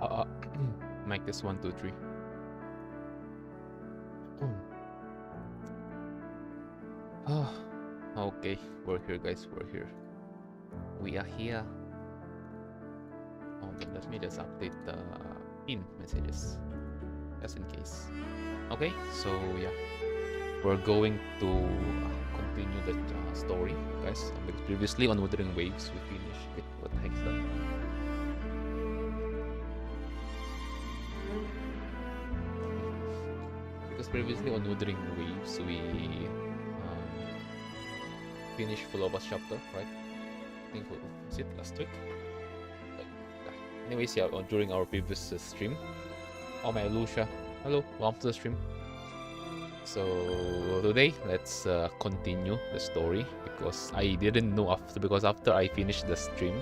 Uh, Make this 1, 2, 3. Oh, okay. We're here, guys. We're here. We are here. Hold on, let me just update the pin messages, just in case. Okay, so yeah, we're going to continue the story, guys. Because previously on Wuthering Waves, we finished with what the heck is that? Because previously on Wuthering Waves, we finished Fuloba's chapter, right? I think was it last week? Anyways, yeah, during our previous stream. Oh my Lucia, hello, welcome to the stream. So today, let's continue the story because I didn't know after I finished the stream,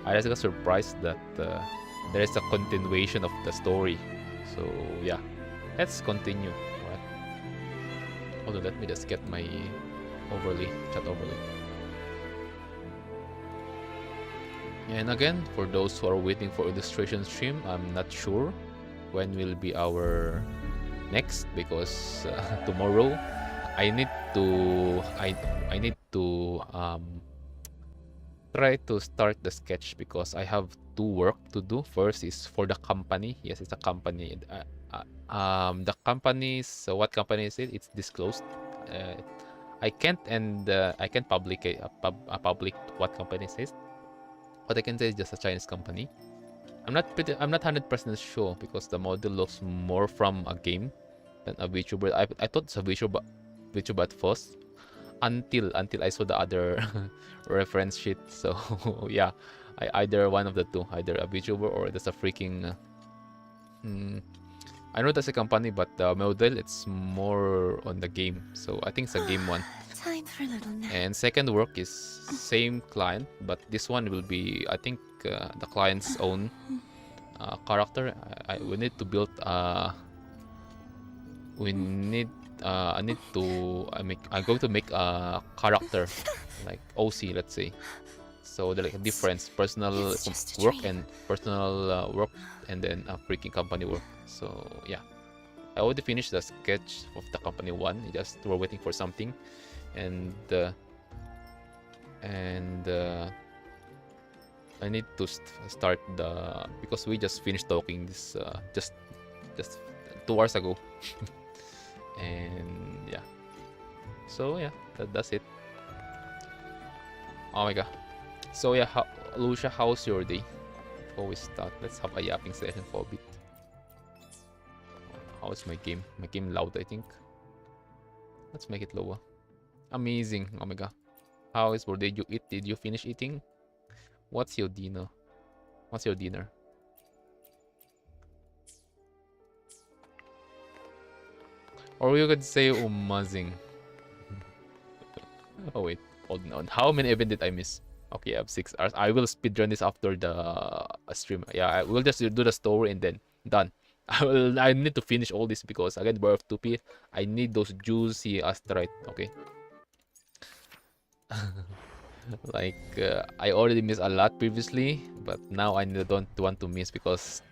I just got surprised that there is a continuation of the story. So yeah, let's continue. Alright. Hold on, let me just get my chat overlay. And again, for those who are waiting for illustration stream, I'm not sure when will be our next because tomorrow I need to try to start the sketch because I have two work to do. First is for the company. Yes, it's a company. The company's what company is it? It's disclosed. I can't public what company it is. What I can say is just a Chinese company. I'm not 100% sure because the model looks more from a game than a VTuber. I thought it's a VTuber at first until I saw the other reference sheet. So yeah, either one of the two, either a VTuber or just a freaking. I know that's a company, but the model it's more on the game. So I think it's a game one. Time for a little nap. And second work is same client, but this one will be I think the client's own character. We need to build I'm going to make a character like OC, let's say. So there's like a difference, personal work and personal work, and then a freaking company work. So yeah, I already finished the sketch of the company one. Just we're waiting for something, and I need to start because we just finished talking this just 2 hours ago. And yeah, so yeah, that's it. Oh my god. So yeah, Lucia, how's your day? Before we start, let's have a yapping session for a bit. How's my game? My game loud, I think. Let's make it lower. Amazing. Oh my god. How is your day? Did you eat? Did you finish eating? What's your dinner? What's your dinner? Or you could say umazing. Oh wait, hold on. How many events did I miss? Okay, I have 6 hours. I will speedrun this after the stream. Yeah, I will just do the story and then done. I need to finish all this because again, Birth 2P, I need those juicy asteroid. Okay. Like I already missed a lot previously, but now I don't want to miss because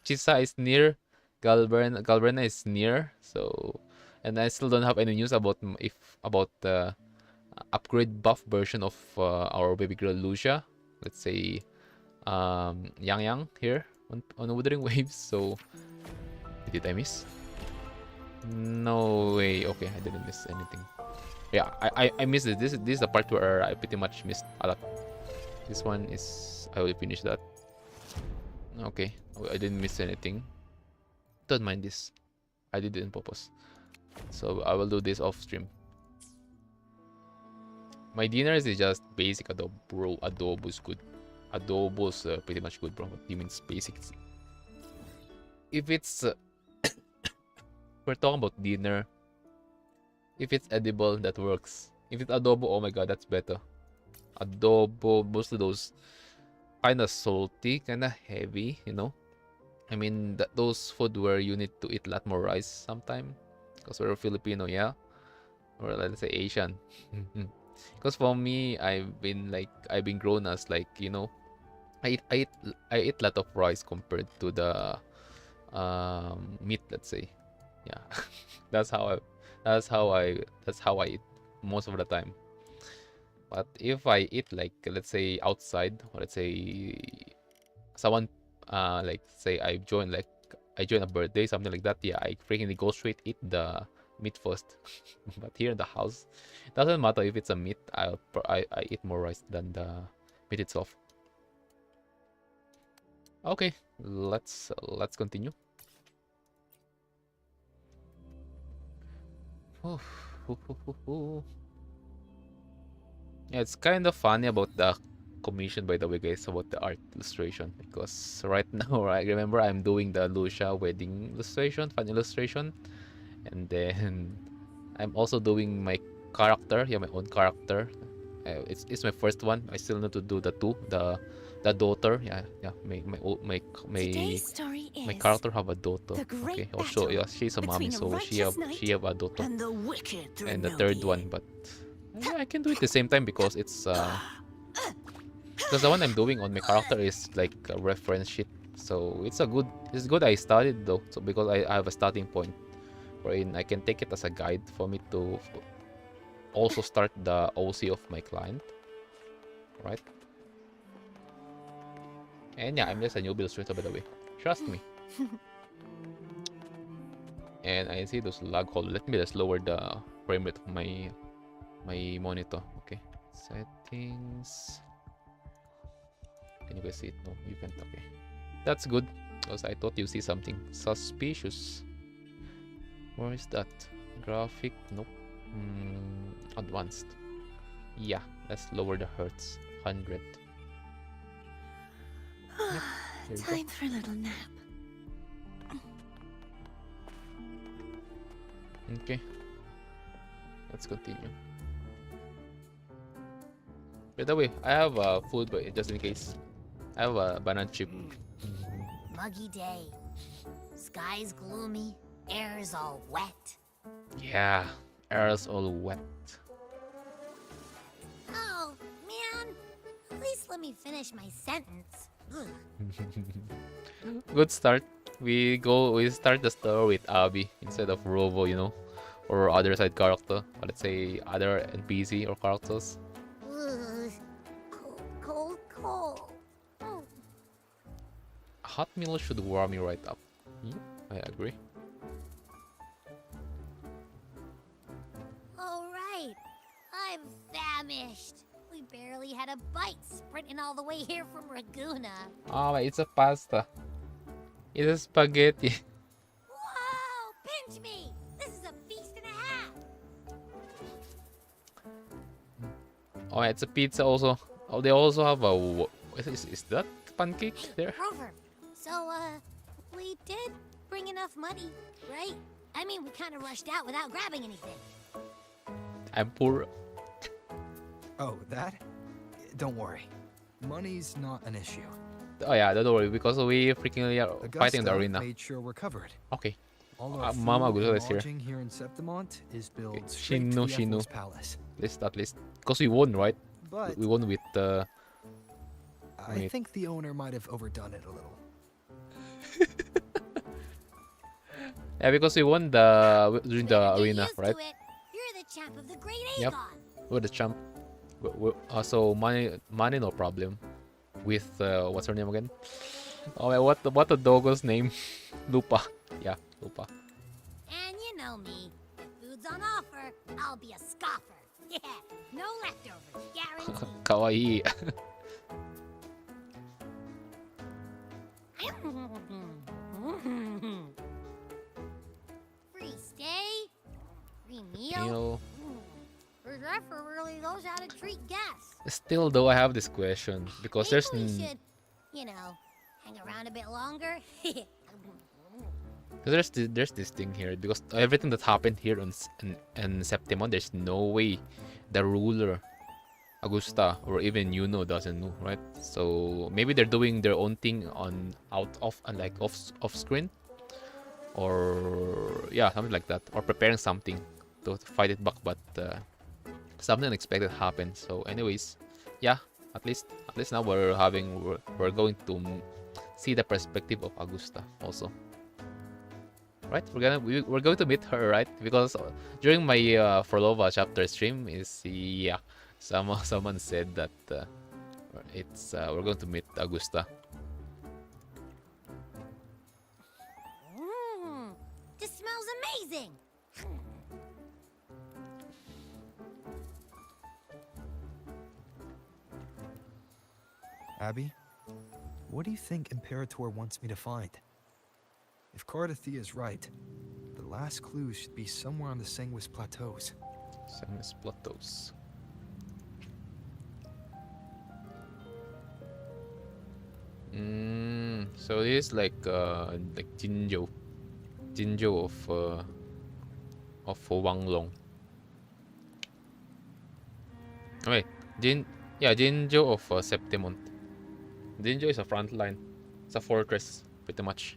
Chisa is near, Galverna is near, so and I still don't have any news about the upgrade buff version of our baby girl Lucia. Let's say Yang here on Wuthering Waves. So did I miss? No way. Okay, I didn't miss anything. Yeah, I missed it. This is the part where I pretty much missed a lot. This one is I will finish that. Okay, I didn't miss anything. Don't mind this. I did it on purpose. So I will do this off stream. My dinner is just basic adobo, bro. Adobo is good. Adobo's pretty much good, bro. What do you mean basic? If it's we're talking about dinner. If it's edible, that works. If it's adobo, oh my god, that's better. Adobo, most of those kind of salty, kind of heavy, you know. I mean, those food where you need to eat a lot more rice sometime, because we're Filipino, yeah, or let's say Asian. Because for me, I've been grown as like, you know, I eat a lot of rice compared to the meat, let's say. Yeah. that's how I that's how I eat most of the time. But if I eat like, let's say, outside, or let's say someone like say I join a birthday, something like that, yeah, I freaking go straight eat the meat first. But here in the house, it doesn't matter if it's a meat, I eat more rice than the meat itself. Okay, let's continue. Yeah, it's kind of funny about the commission, by the way, guys, about the art illustration, because right now I remember I'm doing the Lucia wedding illustration, fan illustration, and then I'm also doing my character, yeah, my own character. It's my first one. I still need to do the daughter. Yeah, yeah. My character have a daughter. Okay, also yeah, she's a mommy, so she have a daughter. And the third one, but yeah, I can do it the same time because it's because the one I'm doing on my character is like a reference sheet, so it's good I started though, so because I have a starting point wherein I can take it as a guide for me to also start the OC of my client, right? And yeah, I'm just a newbie illustrator, by the way. Trust me. And I see those lag hole. Let me just lower the frame rate of my monitor. Okay, settings. Can you guys see it? No, you can't. Okay, that's good. Because I thought you see something suspicious. Where is that? Graphic? Nope. Advanced. Yeah, let's lower the hertz. 100. Yep, time for a little nap. Okay. Let's continue. By the way, I have food, but just in case. I have a banana chip. Muggy day. Sky's gloomy. Air's all wet. Yeah, air's all wet. Oh, man. At least let me finish my sentence. Good start. We start the story with Abby instead of Robo, you know, or other side character, or let's say other NPC or characters. Cold, cold. Oh. A hot meal should warm you right up. Yeah, I agree. All right. I'm famished. We barely had a bite sprinting all the way here from Laguna. Oh, it's a pasta. It's a spaghetti. Whoa! Pinch me! This is a feast and a half! Oh, it's a pizza also. Oh, they also have a... Is that pancake there? Rover, so, we did bring enough money, right? I mean, we kind of rushed out without grabbing anything. I'm poor. Oh, that? Don't worry. Money's not an issue. Oh yeah, don't worry, because we freaking are fighting in the arena. Made sure we're covered. Okay. All our Mama food Augusta and is here. lodging here in Septimont is built Okay. straight to the Ethel's palace. At least. Because we won, right? But We won with I think the owner might have overdone it a little. yeah, because we won during the Better get arena, used to right? it. You're the champ of the Great Yep. Aegon. We're the champ. So money no problem. With what's her name again? Oh man, what the doggo's name? Lupa. Yeah, Lupa. And you know me. If food's on offer, I'll be a scoffer. Yeah, no leftovers, guaranteed. Kawaii. Free stay, free meal. Meal. Professor really knows how to treat guests. Still though, I have this question because Maybe there's we should, you know, hang around a bit longer. there's this thing here because everything that happened here in Septimon, there's no way the ruler Augusta or even Yuno doesn't know, right? So maybe they're doing their own thing on off screen, or yeah, something like that, or preparing something to fight it back, but something unexpected happened. So anyways, yeah, At least now we're going to see the perspective of Augusta also. Right? We're going to meet her, right? Because during my Forlova chapter stream yeah, someone said that it's we're going to meet Augusta. This smells amazing. Abby, what do you think Imperator wants me to find? If Cardathia is right, the last clue should be somewhere on the Sanguis Plateaus. Sanguis Plateaus. So this is like Jinzhou of Wanglong. Wait, Jinzhou of Septimont. Jinzhou is a front line. It's a fortress, pretty much.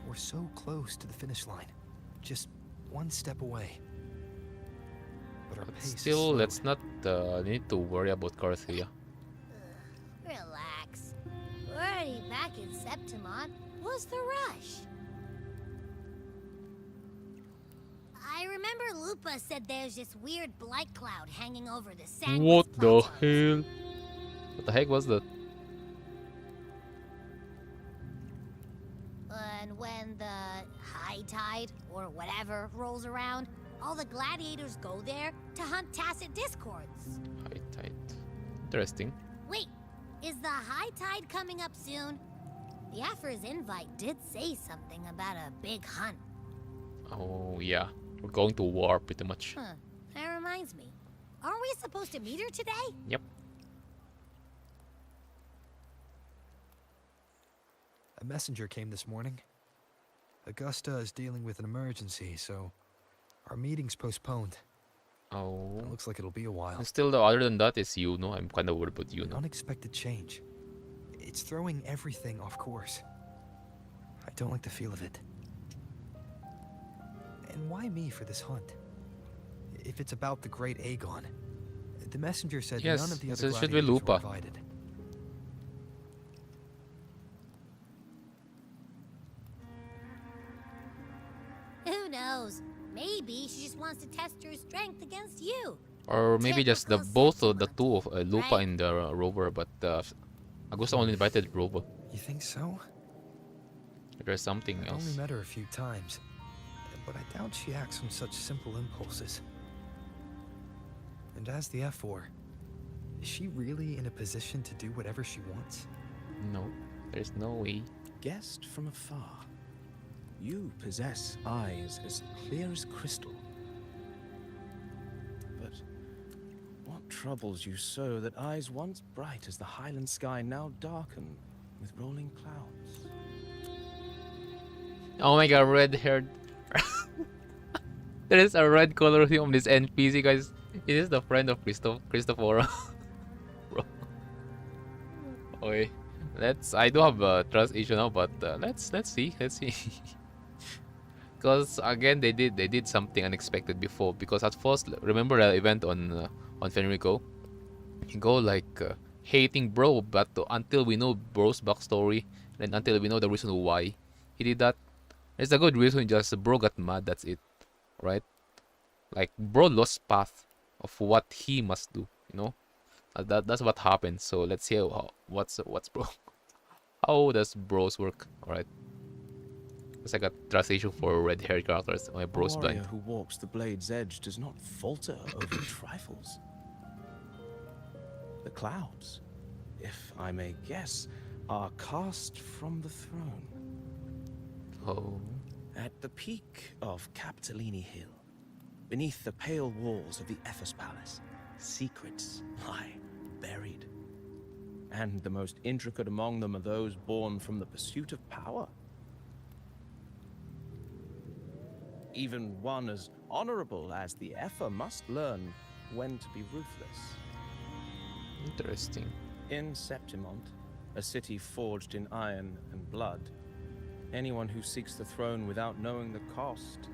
We're so close to the finish line. Just one step away. But our But pace still, is let's slowing. not need to worry about Carthia. Relax. We're already back in Septimont. What's the rush? I remember Lupa said there's this weird blight cloud hanging over the Sanguis What the Plateaus. hell? What the heck was that? And when the high tide, or whatever, rolls around, all the gladiators go there to hunt tacit discords. High tide. Interesting. Wait, is the high tide coming up soon? The Afra's invite did say something about a big hunt. Oh yeah, we're going to war pretty much. Huh, that reminds me. Aren't we supposed to meet her today? Yep. A messenger came this morning. Augusta is dealing with an emergency, so our meeting's postponed. Oh. It looks like it'll be a while. And still, though, other than that is Yuno. I'm kind of worried about An Yuno. unexpected change. It's throwing everything off course. I don't like the feel of it. And why me for this hunt? If it's about the great Aegon, the messenger said Yes, none of the yes, other it should be gladiators were Lupa. invited. Who knows? Maybe she just wants to test her strength against you. Or maybe just the Typical both of the sentiment, two of Lupa right? and the Rover, but Augusta only invited Rover. You think so? There's something I've only else. met her a few times, but I doubt she acts on such simple impulses. And as the F4, is she really in a position to do whatever she wants? No, there's no way. Guessed from afar, you possess eyes as clear as crystal. But what troubles you so that eyes once bright as the highland sky now darken with rolling clouds? Oh my god, red-haired. There is a red color on this NPC, guys. It is the friend of Christophora. Bro. Okay. I do have a trust issue now, but let's see. Because again, they did something unexpected before. Because at first, remember the event on Fenrico? You go like hating bro, but until we know bro's backstory, and until we know the reason why he did that, there's a good reason. Just bro got mad. That's it, right? Like bro lost path of what he must do. You know, that's what happened. So let's see what's bro. How does bros work? All right. It's like a translation for red-haired characters. My bro's A warrior blind. who walks the blade's edge does not falter over trifles. The clouds, if I may guess, are cast from the throne. Oh. At the peak of Capitolini Hill, beneath the pale walls of the Ephes Palace, secrets lie buried. And the most intricate among them are those born from the pursuit of power. Even one as honorable as the Epher must learn when to be ruthless. Interesting. In Septimont, a city forged in iron and blood. Anyone who seeks the throne without knowing the cost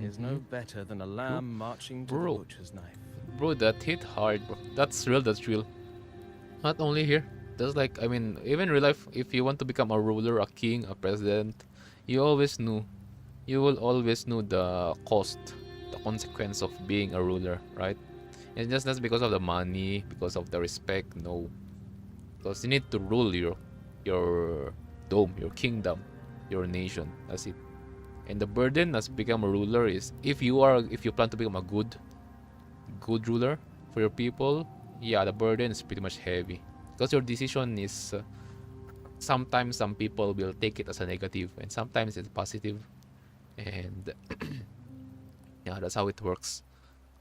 is no better than a lamb marching to the Bro. butcher's knife. Bro, that hit hard, bro. That's real, that's real. Not only here. There's like, I mean, even real life, if you want to become a ruler, a king, a president, you always knew. You will always know the cost, the consequence of being a ruler, right? And just not because of the money, because of the respect, no. Because you need to rule your dome, your kingdom, your nation. That's it. And the burden as become a ruler is if you plan to become a good ruler for your people, yeah, the burden is pretty much heavy. Because your decision is sometimes some people will take it as a negative and sometimes it's positive. And yeah, that's how it works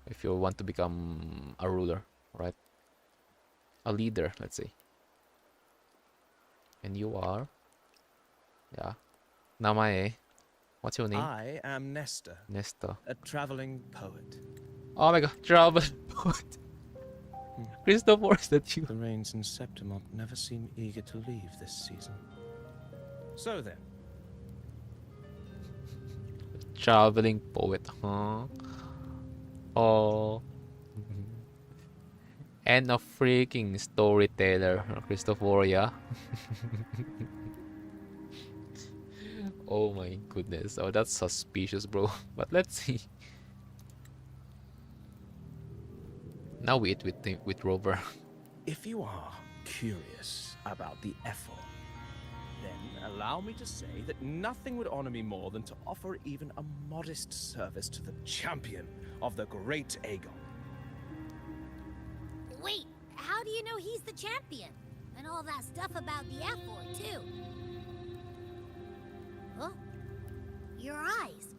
if you want to become a ruler, right? A leader, let's say. And you are, yeah, Namae. What's your name? I am Nestor, Nesta. a traveling poet. Oh my god, travel poet. Christopher, is that you? The rains in Septimont never seem eager to leave this season. So then, Traveling poet, huh? Oh. And a freaking storyteller, Christopher, yeah? Oh my goodness. Oh, that's suspicious, bro. But let's see. Now we eat with Rover. if you are curious about the effort, then allow me to say that nothing would honor me more than to offer even a modest service to the champion of the great Aegon. Wait, how do you know he's the champion? And all that stuff about the F4, too. Huh? Your eyes.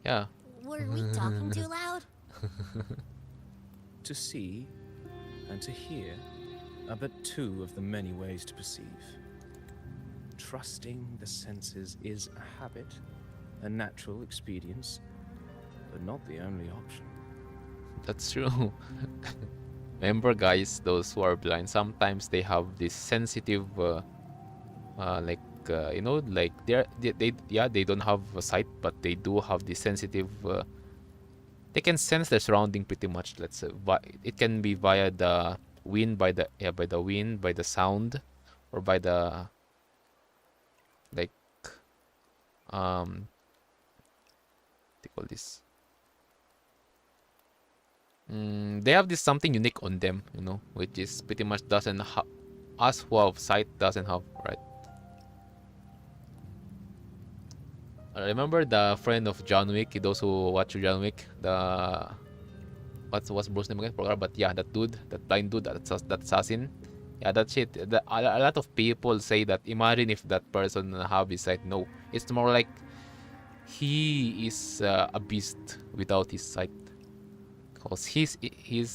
Yeah. Were we talking too loud? To see and to hear are but two of the many ways to perceive. Trusting the senses is a habit, a natural expedience, but not the only option. That's true. Remember, guys, those who are blind, sometimes they have this sensitive, you know, like they don't have a sight, but they do have this sensitive. They can sense their surrounding pretty much. Let's say, it can be via the wind, by the wind, by the sound, or by the like what do you call this? They have this something unique on them, you know, which is pretty much doesn't us who have sight doesn't have, right? I remember the friend of John Wick, those who watch John Wick, the what's bro's name again? Forgot, but yeah, that dude, that blind dude, that assassin. Yeah, that shit. A lot of people say that imagine if that person have his sight. No, it's more like he is a beast without his sight. Because his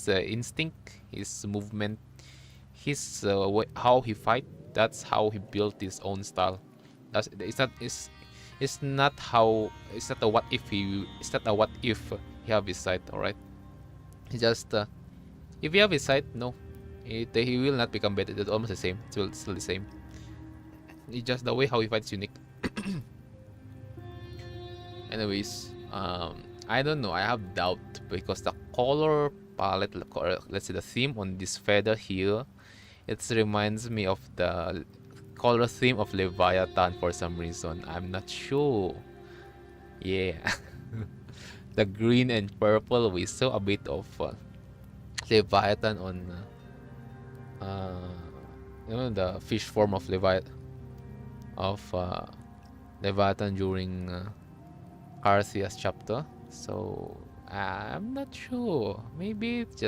instinct, his movement, his how he fight, that's how he built his own style. It's not a what if he have his sight. All right, it's just if you have his sight, no, he will not become better. It's almost the same. It's still the same. It's just the way how he fights unique. Anyways, I don't know. I have doubt because the color palette, let's say the theme on this feather here, it reminds me of the color theme of Leviathan for some reason. I'm not sure. Yeah. The green and purple, we saw a bit of Leviathan on you know, the fish form of Leviathan during Arceus chapter. So I'm not sure. Maybe it's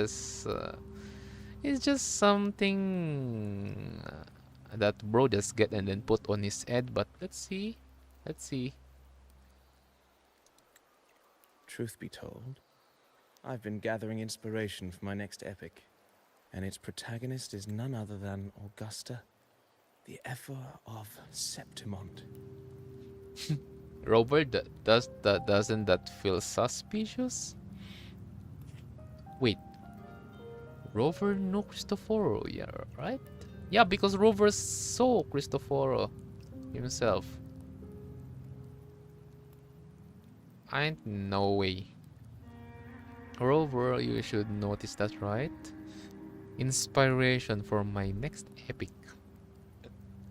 just something that bro just get and then put on his head. But let's see. Truth be told, I've been gathering inspiration for my next epic, and its protagonist is none other than Augusta, the Ephor of Septimont. Robert, doesn't that feel suspicious? Wait, Rover no Cristoforo, yeah, right? Yeah, because Rover saw Cristoforo himself. Ain't no way. Rover, you should notice that, right? Inspiration for my next epic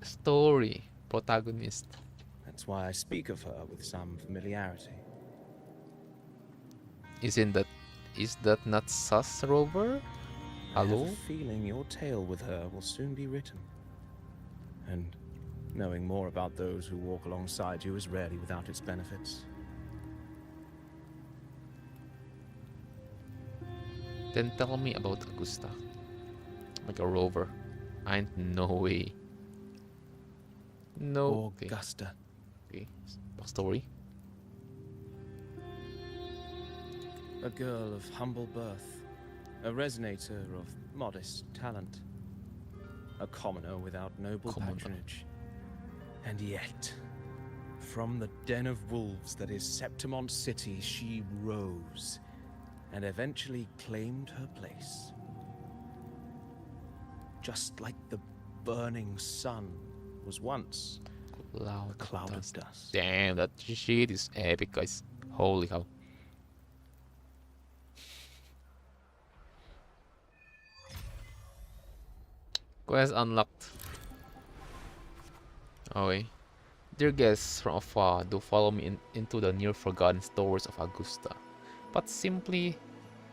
story protagonist. That's why I speak of her with some familiarity. Isn't that is that not sus, Rover? I have Hello? a feeling your tale with her will soon be written. And knowing more about those who walk alongside you is rarely without its benefits. Then tell me about Augusta. Like a Rover. Ain't no way. No. Okay. Augusta. Okay. Backstory. A girl of humble birth, a resonator of modest talent, a commoner without noble patronage. And yet, from the den of wolves that is Septimont City, she rose and eventually claimed her place. Just like the burning sun was once Cloud a cloud of dust. Damn, that shit is epic, guys. Holy hell. Quest unlocked. Okay. Dear guests from afar, do follow me into the near forgotten stores of Augusta. But simply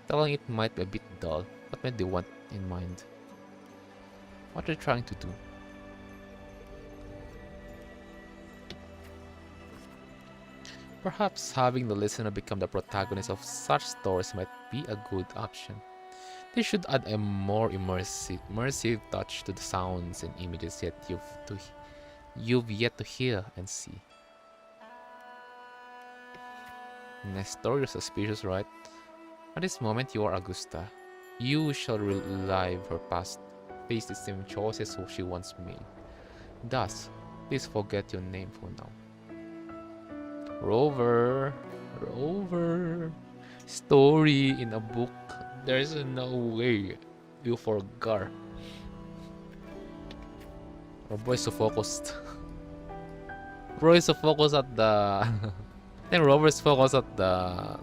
telling it might be a bit dull. What might they want in mind? What are they trying to do? Perhaps having the listener become the protagonist of such stories might be a good option. They should add a more immersive touch to the sounds and images you've yet to hear and see. Next story, you're suspicious, right? At this moment, you are Augusta. You shall relive her past, face the same choices she once made. Thus, please forget your name for now. Rover. Story in a book. There's no way you forgot. Rover is so focused. Rover is so focused at the. I think Rover is focused at the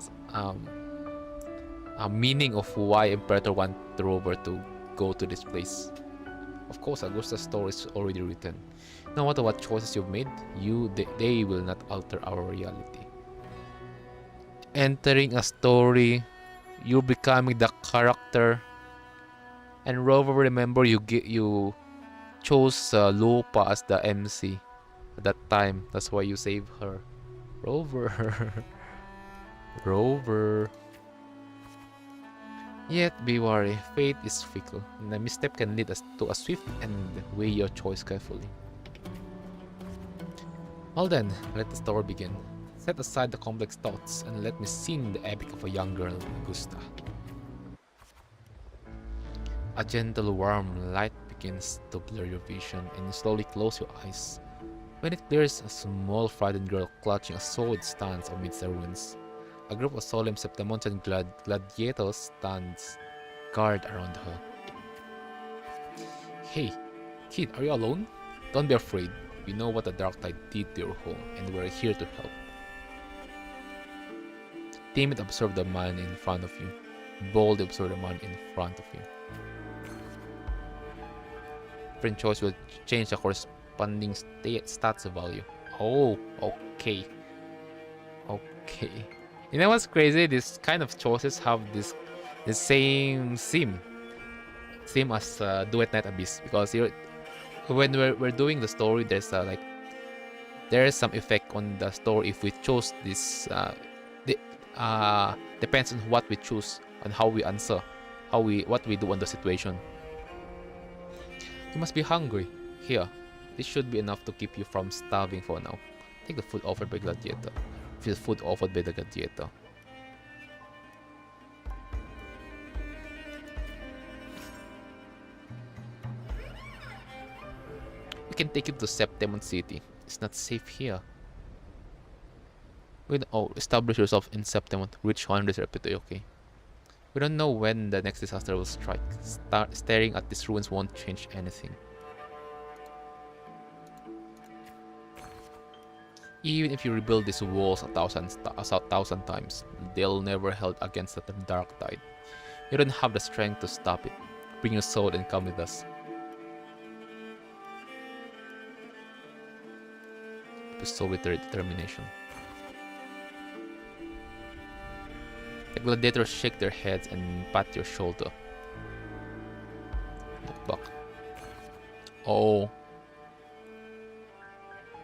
meaning of why Imperator want Rover to go to this place. Of course, Augusta's story is already written. No matter what choices you've made, they will not alter our reality. Entering a story, you're becoming the character. And Rover, remember you chose Lupa as the MC at that time. That's why you saved her. Rover. Rover. Yet be wary, fate is fickle, and a misstep can lead us to a swift end. Weigh your choice carefully. Well then, let the story begin. Set aside the complex thoughts and let me sing the epic of a young girl, Augusta. A gentle warm light begins to blur your vision and you slowly close your eyes. When it clears, a small frightened girl clutching a sword stands amidst the ruins. A group of solemn Septimontian gladiators stands guard around her. Hey, kid, are you alone? Don't be afraid. We know what the Dark Tide did to your home, and we're here to help. Timid observe the man in front of you. Bold observe the man in front of you. Different choice will change the corresponding stats value. Oh, okay. Okay. You know what's crazy? This kind of choices have the same theme as Duet Night Abyss, because when we're doing the story, there's there is some effect on the story if we chose this. Depends on what we choose and how we answer, what we do on the situation. You must be hungry. Here, this should be enough to keep you from starving for now. Take the food offered by Gladiator. Feel food offered by the Gladiator. We can take you to Septimont City. It's not safe here. Establish yourself in Septimont. Reach 100 reputation. Okay. We don't know when the next disaster will strike. Staring at these ruins won't change anything. Even if you rebuild these walls a thousand times, they'll never held against the dark tide. You don't have the strength to stop it. Bring your sword and come with us. So with their determination. The gladiators shake their heads and pat your shoulder. Look back. Oh.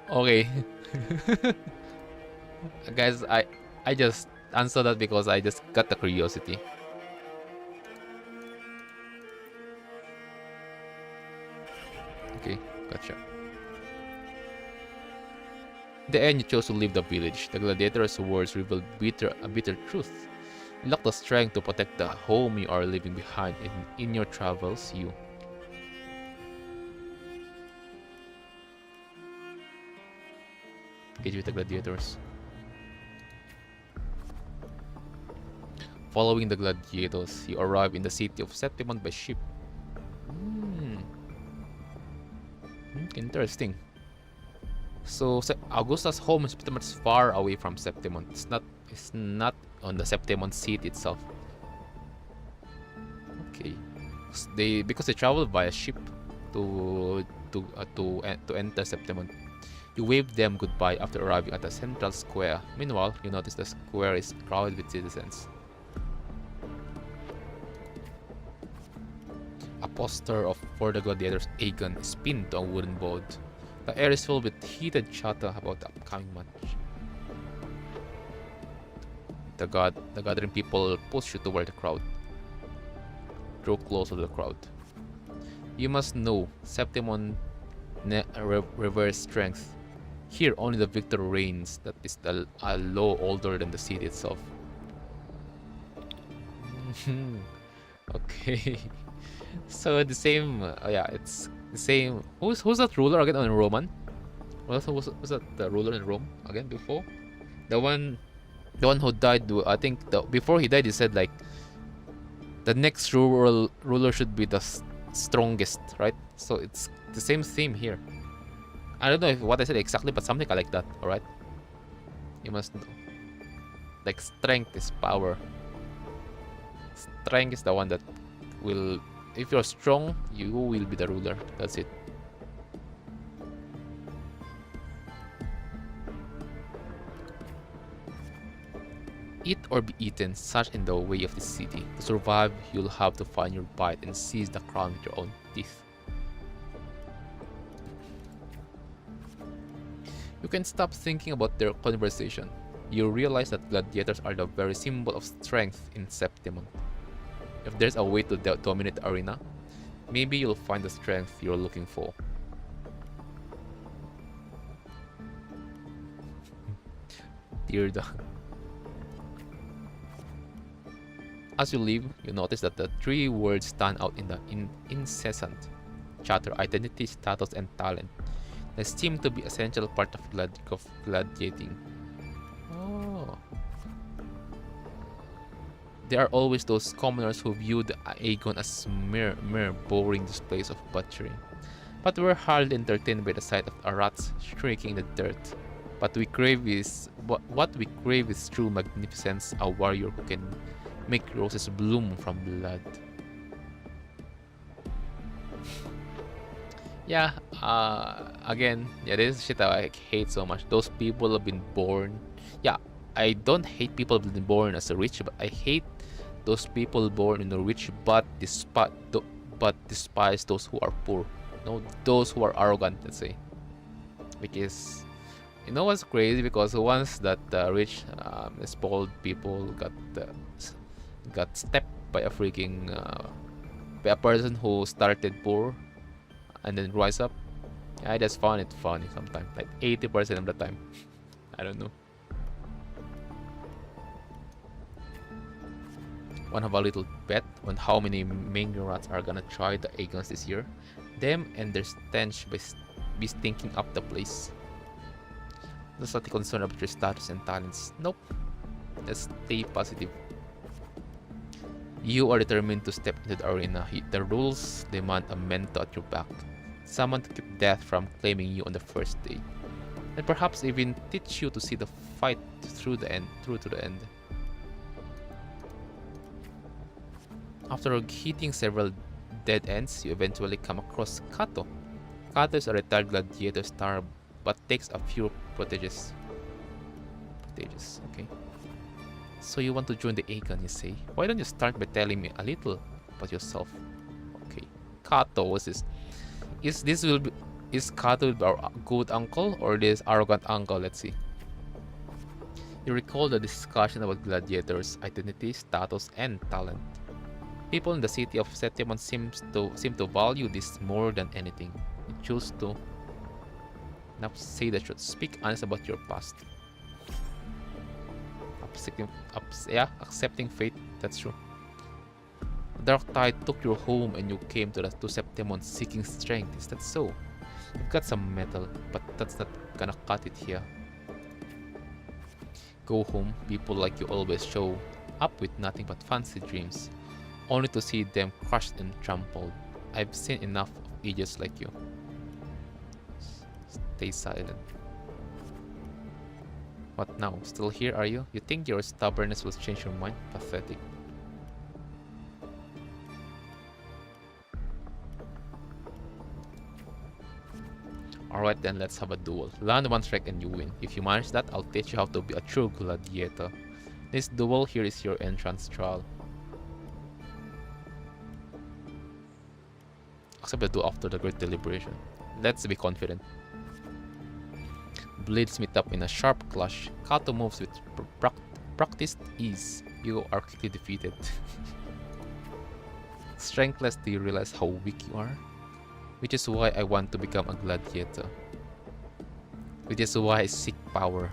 Okay. Guys, I just answered that because I just got the curiosity. Okay, gotcha. In the end, you chose to leave the village. The gladiator's words revealed a bitter truth. You lack the strength to protect the home you are leaving behind. In your travels, you... engage with the gladiators. Following the gladiators, you arrive in the city of Septimont by ship. Interesting. So Augusta's home is pretty much far away from Septimont. It's not on the Septimont city itself. Okay. Because they travel via ship to enter Septimont. You wave them goodbye after arriving at the central square. Meanwhile, you notice the square is crowded with citizens. A poster for the gladiators Aegon is pinned to a wooden board. The air is filled with heated chatter about the upcoming match. The gathering people push you toward the crowd. Draw close to the crowd. You must know, Septimon reverse strength. Here only the victor reigns. That is a law older than the city itself. Okay. So the same, yeah, it's the same. Who's that ruler again in Roman? Was that the ruler in Rome again before? The one who died. I think before he died, he said like the next ruler should be the strongest, right? So it's the same theme here. I don't know if what I said exactly, but something like that. All right. You must know. Like strength is power. Strength is the one that will. If you're strong, you will be the ruler. That's it. Eat or be eaten, such in the way of the city. To survive, you'll have to find your bite and seize the crown with your own teeth. You can stop thinking about their conversation. You realize that gladiators are the very symbol of strength in Septimon. If there's a way to dominate the arena, maybe you'll find the strength you're looking for. Dear the... As you leave, you notice that the three words stand out in the incessant chatter: identity, status, and talent. They seem to be essential part of gladiating. Oh. There are always those commoners who view the Aegon as mere boring displays of butchery. But we're hardly entertained by the sight of a rats shrieking in the dirt. What we crave is true magnificence, a warrior who can make roses bloom from blood. Yeah, again, yeah, this is shit that I hate so much. Those people have been born. Yeah, I don't hate people who've been born as a rich, but I hate those people born in the rich but despise those who are poor. No, those who are arrogant, let's say. Because you know what's crazy? Because once that rich, spoiled people got stepped by a freaking by a person who started poor and then rise up. I just found it funny sometimes, like 80% of the time. I don't know. Wanna have a little bet on how many mangy rats are gonna try the Aegons this year? Them and their stench be stinking up the place. That's not a concern about your status and talents. Nope. Just stay positive. You are determined to step into the arena. The rules demand a mentor at your back. Someone to keep death from claiming you on the first day. and perhaps even teach you to see the fight through the end, through to the end. After hitting several dead ends, you eventually come across Kato. Kato is a retired gladiator star, but takes a few proteges. Okay. So you want to join the Aegon, you say? Why don't you start by telling me a little about yourself? Okay. Kato, what's this? Is Kato our good uncle or this arrogant uncle? Let's see. You recall the discussion about gladiators' identity, status, and talent. People in the city of Septimon seem to value this more than anything. You choose to not say the truth. Speak honest about your past. Accepting fate. That's true. Dark Tide took your home and you came to Septimon seeking strength. Is that so? You've got some metal, but that's not gonna cut it here. Go home. People like you always show up with nothing but fancy dreams, only to see them crushed and trampled. I've seen enough of idiots like you. Stay silent. What now? Still here, are you? You think your stubbornness will change your mind? Pathetic. Alright then, let's have a duel. Land one strike and you win. If you manage that, I'll teach you how to be a true gladiator. This duel here is your entrance trial. Accept the duel after the great deliberation. Let's be confident. Blades meet up in a sharp clash. Kato moves with practiced ease. You are quickly defeated. Strengthless, do you realize how weak you are? Which is why I want to become a gladiator. Which is why I seek power.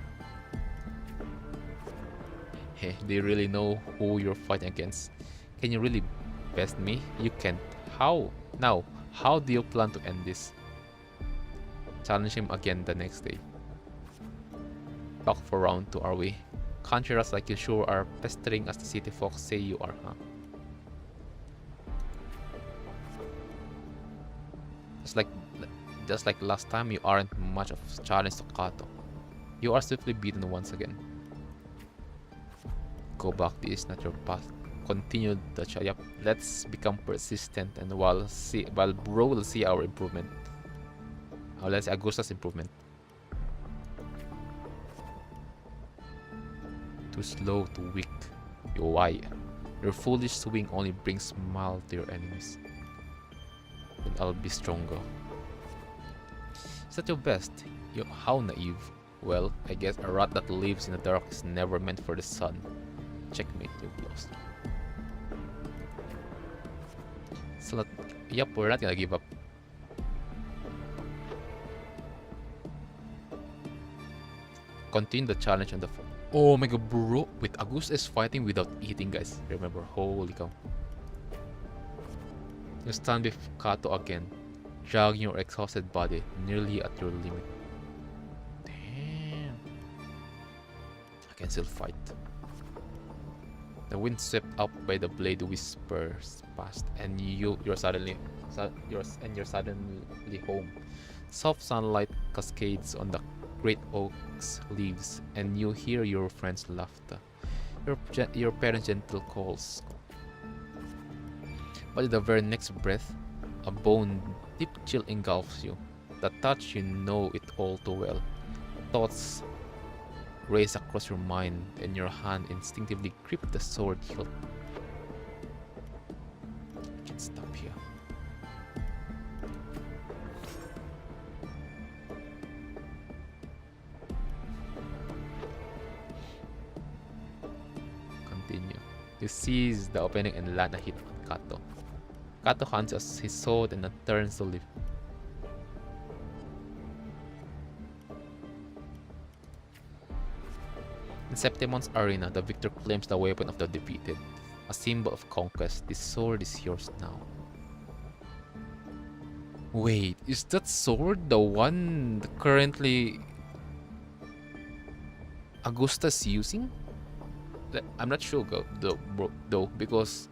Hey, do you really know who you're fighting against? Can you really best me? You can't. How? Now, how do you plan to end this? Challenge him again the next day. Back for round 2, are we? Conjurers like you sure are pestering as the city folks say you are, huh? Just like last time, you aren't much of a challenge to Kato. You are swiftly beaten once again. Go back, this is not your path. Continue the yep. Let's become persistent, and while bro will see our improvement. Let's see Augusta's improvement. Too slow, too weak. Why? Your foolish swing only brings smile to your enemies. Then I'll be stronger. Is that your best? How naive. Well, I guess a rat that lives in the dark is never meant for the sun. Checkmate, you've lost. So yep, we're not gonna give up. Continue the challenge on the oh my god, bro. Wait, Augusta is fighting without eating, guys. Remember, holy cow. You stand with Kato again, dragging your exhausted body nearly at your limit. Damn. I can still fight. The wind swept up by the blade whispers past, and you're suddenly home. Soft sunlight cascades on the great oak's leaves, and you hear your friends' laughter, your parents' gentle calls. But in the very next breath, a bone deep chill engulfs you. The touch, you know it all too well. Thoughts race across your mind, and your hand instinctively grip the sword hilt. I can't stop here. Continue. You seize the opening and land a hit on Kato. Kato hunts his sword and then turns to leave. In Septimon's arena, the victor claims the weapon of the defeated, a symbol of conquest. This sword is yours now. Wait, is that sword the one currently Augusta's using? I'm not sure though, because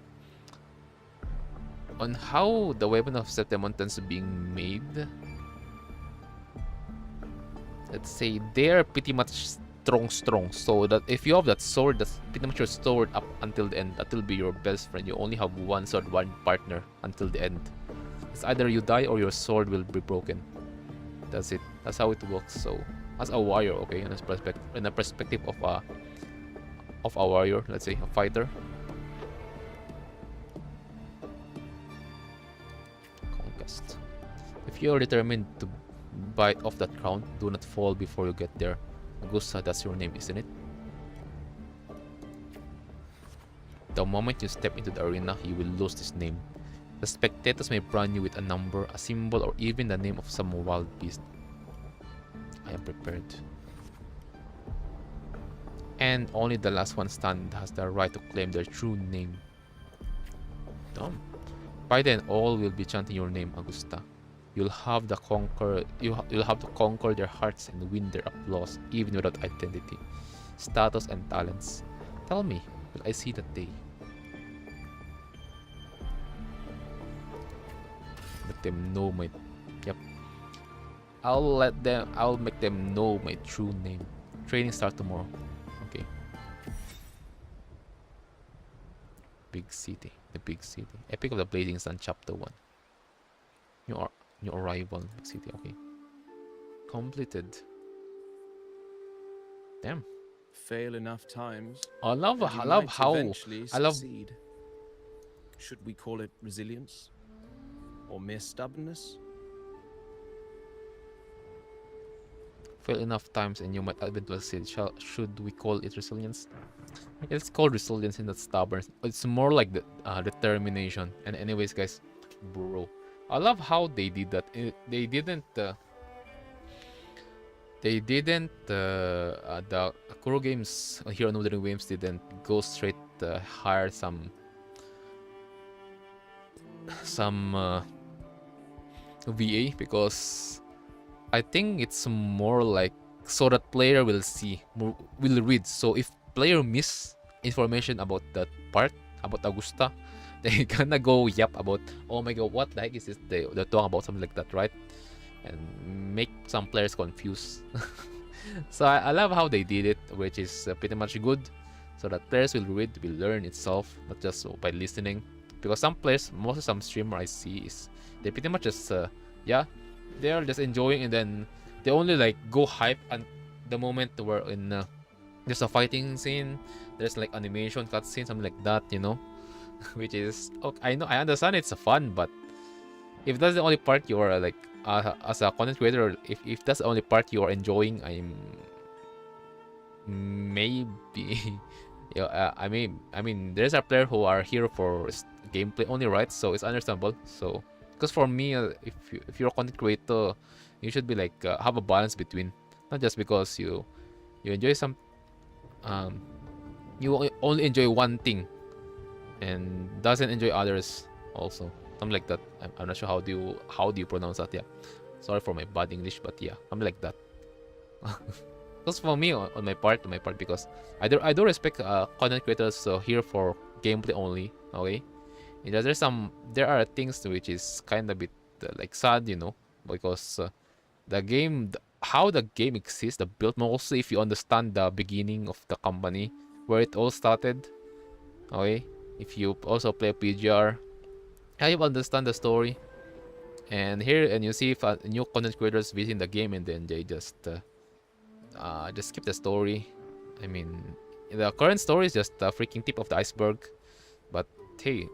on how the weapon of Septimon tends to being made, let's say they're pretty much strong. So that if you have that sword, that's pretty much your sword up until the end. That will be your best friend. You only have one sword, one partner until the end. It's either you die or your sword will be broken. That's it. That's how it works. So as a warrior, okay, in a perspective of a warrior, let's say a fighter. Conquest. If you are determined to bite off that crown, do not fall before you get there. Augusta, that's your name, isn't it? The moment you step into the arena, you will lose this name. The spectators may brand you with a number, a symbol, or even the name of some wild beast. I am prepared. And only the last one standing has the right to claim their true name. Dumb. By then, all will be chanting your name, Augusta. You'll have to conquer their hearts and win their applause, even without identity, status, and talents. Tell me, will I see that day? Let them know my... Yep. I'll make them know my true name. Training starts tomorrow. Okay. Big city. The big city. Epic of the Blazing Sun, Chapter 1. New arrival. Big city. Okay. Completed. Damn. Fail enough times. I love and you might how eventually I love succeed. Should we call it resilience? Or mere stubbornness? fail enough times and you might eventually succeed. Should we call it resilience? It's called resilience and not stubbornness. It's more like the determination. And anyways, guys, bro, I love how they did that. They didn't. The Kuro Games here on Wuthering Games didn't go straight hire some VA, because I think it's more like so that player will see, will read. So if player miss information about that part about Augusta, they gonna go yap about, oh my god, what the heck is this? They're talking about something like that, right? And make some players confused. So I love how they did it, which is pretty much good, so that players will read, will learn itself, not just by listening. Because some players, most of some streamer I see is they pretty much just yeah, they are just enjoying, and then they only like go hype and the moment we're in there's a fighting scene, there's like animation cutscene, something like that, you know. Which is okay, I understand it's fun, but if that's the only part you are like as a content creator, if that's the only part you are enjoying, I'm maybe yeah, I mean there's a player who are here for gameplay only, right? So it's understandable. So because for me, if you're a content creator, you should be like have a balance between, not just because you enjoy some you only enjoy one thing and doesn't enjoy others also, something like that. I'm not sure how do you pronounce that. Yeah, sorry for my bad English, but yeah, something like that. Because for me, on my part, because I do respect content creators here for gameplay only. Okay, there are things which is kind of bit like sad, you know, because the game, how the game exists, the build, mostly if you understand the beginning of the company, where it all started. Okay, if you also play PGR, how you understand the story. And here, and you see if new content creators visit the game and then they just skip the story. I mean, the current story is just the freaking tip of the iceberg, but hey,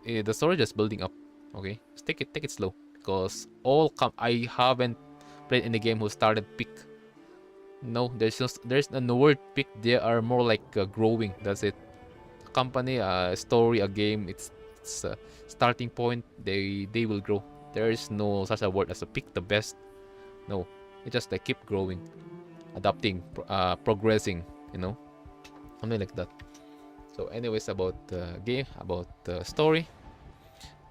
the story just building up. Okay, just take it slow, because I haven't played any game who started peak. No, there's no word peak. They are more like growing. That's it. A company, a story, a game. It's a starting point. They will grow. There is no such a word as a pick the best. No, it just like keep growing, adapting, progressing, you know, something like that. So anyways, about the game, about the story,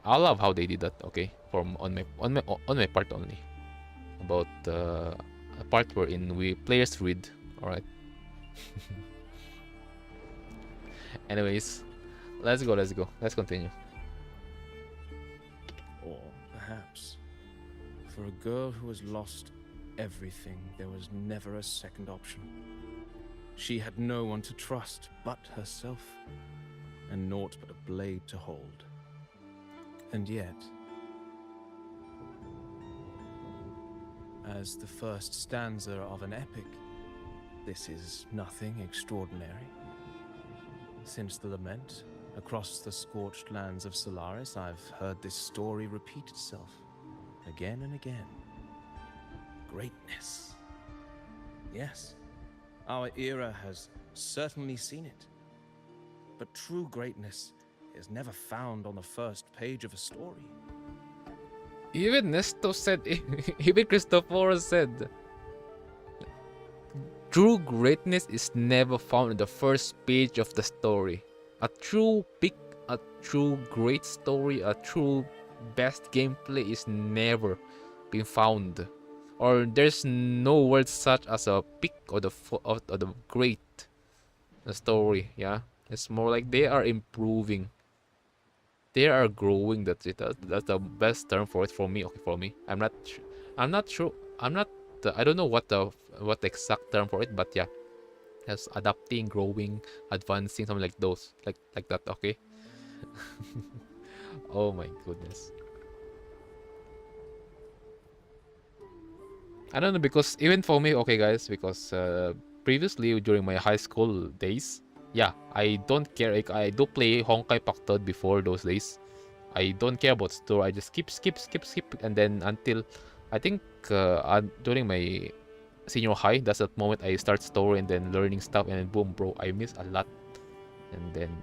I love how they did that. Okay, from on my part only, about a part wherein we players read. All right. Anyways, let's go. Let's continue. Or perhaps, for a girl who has lost everything, there was never a second option. She had no one to trust but herself, and naught but a blade to hold. And yet, as the first stanza of an epic, this is nothing extraordinary. Since the lament, across the scorched lands of Solaris, I've heard this story repeat itself, again and again. Greatness. Yes, our era has certainly seen it. But true greatness is never found on the first page of a story. Even Nesto said, even Christopher said, true greatness is never found in the first page of the story. A true peak, a true great story, a true best gameplay is never been found. Or there's no word such as a peak or the great story. Yeah, it's more like they are improving. They are growing. That's it. That's the best term for it for me. Okay, for me. I'm not sure. I don't know what the exact term for it, but yeah, as adapting, growing, advancing, something like those, like that. Okay. Oh my goodness. I don't know, because even for me, okay guys, because previously during my high school days, yeah, I don't care. Like, I do play Honkai Impact before those days. I don't care about story. I just skip, and then until I think during my senior high, that's that moment I start story and then learning stuff, and then boom, bro, I miss a lot. And then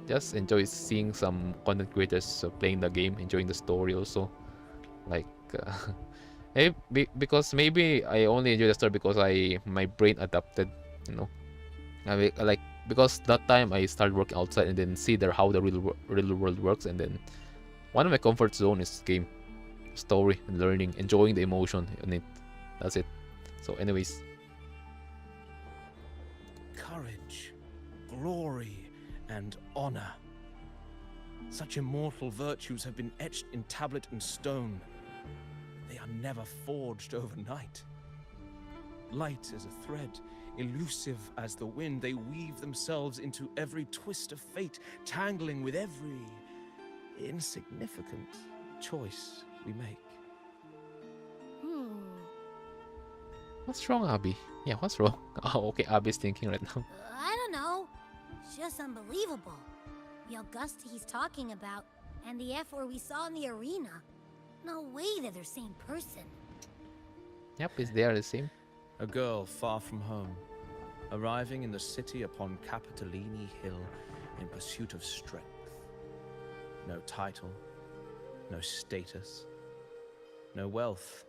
just enjoy seeing some content creators playing the game, enjoying the story also, like. Because maybe I only enjoy the story because my brain adapted, you know. Like, because that time I started working outside and then see how the real world works, and then one of my comfort zone is game, story, and learning, enjoying the emotion in it. That's it. So, anyways, Courage, glory, and honor. Such immortal virtues have been etched in tablet and stone. They are never forged overnight. Light as a thread, elusive as the wind, they weave themselves into every twist of fate, tangling with every insignificant choice we make. what's wrong, Abby? Yeah, what's wrong? Oh, okay, Abby's thinking right now. I don't know. It's just unbelievable. The Augusta he's talking about, and the F4 we saw in the arena. No way they're the same person. Yep, they are the same. A girl far from home, arriving in the city upon Capitolini Hill in pursuit of strength. No title, no status, no wealth.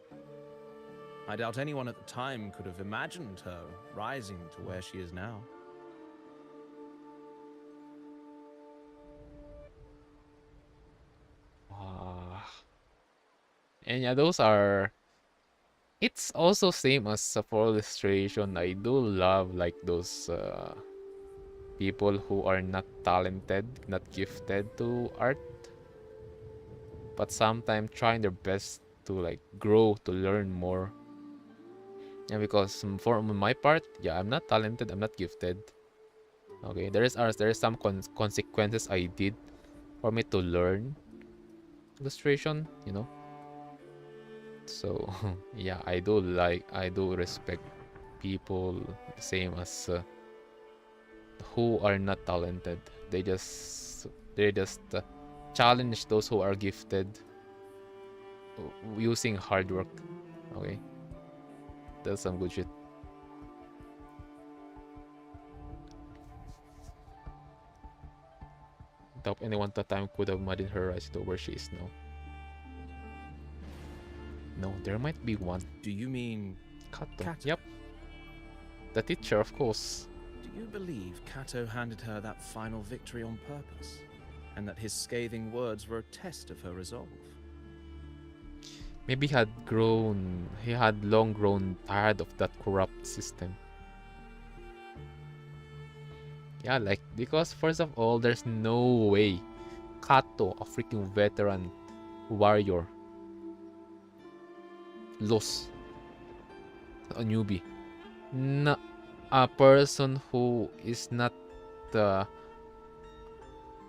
I doubt anyone at the time could have imagined her rising to where she is now. And yeah, those are. It's also same as for illustration. I do love like those people who are not talented, not gifted to art, but sometimes trying their best to like grow, to learn more. And because for my part, yeah, I'm not talented, I'm not gifted. Okay, there is some consequences I did for me to learn illustration, you know. So yeah, I do respect people same as who are not talented. They just challenge those who are gifted using hard work. Okay, that's some good shit. Doubt anyone at that time could have imagined her rise to where she is now. No, there might be one. Do you mean Kato? Kato? Yep. The teacher, of course. Do you believe Kato handed her that final victory on purpose? And that his scathing words were a test of her resolve? Maybe he had long grown tired of that corrupt system. Yeah, like, because first of all, there's no way Kato, a freaking veteran warrior, lost a newbie. Not a person who is not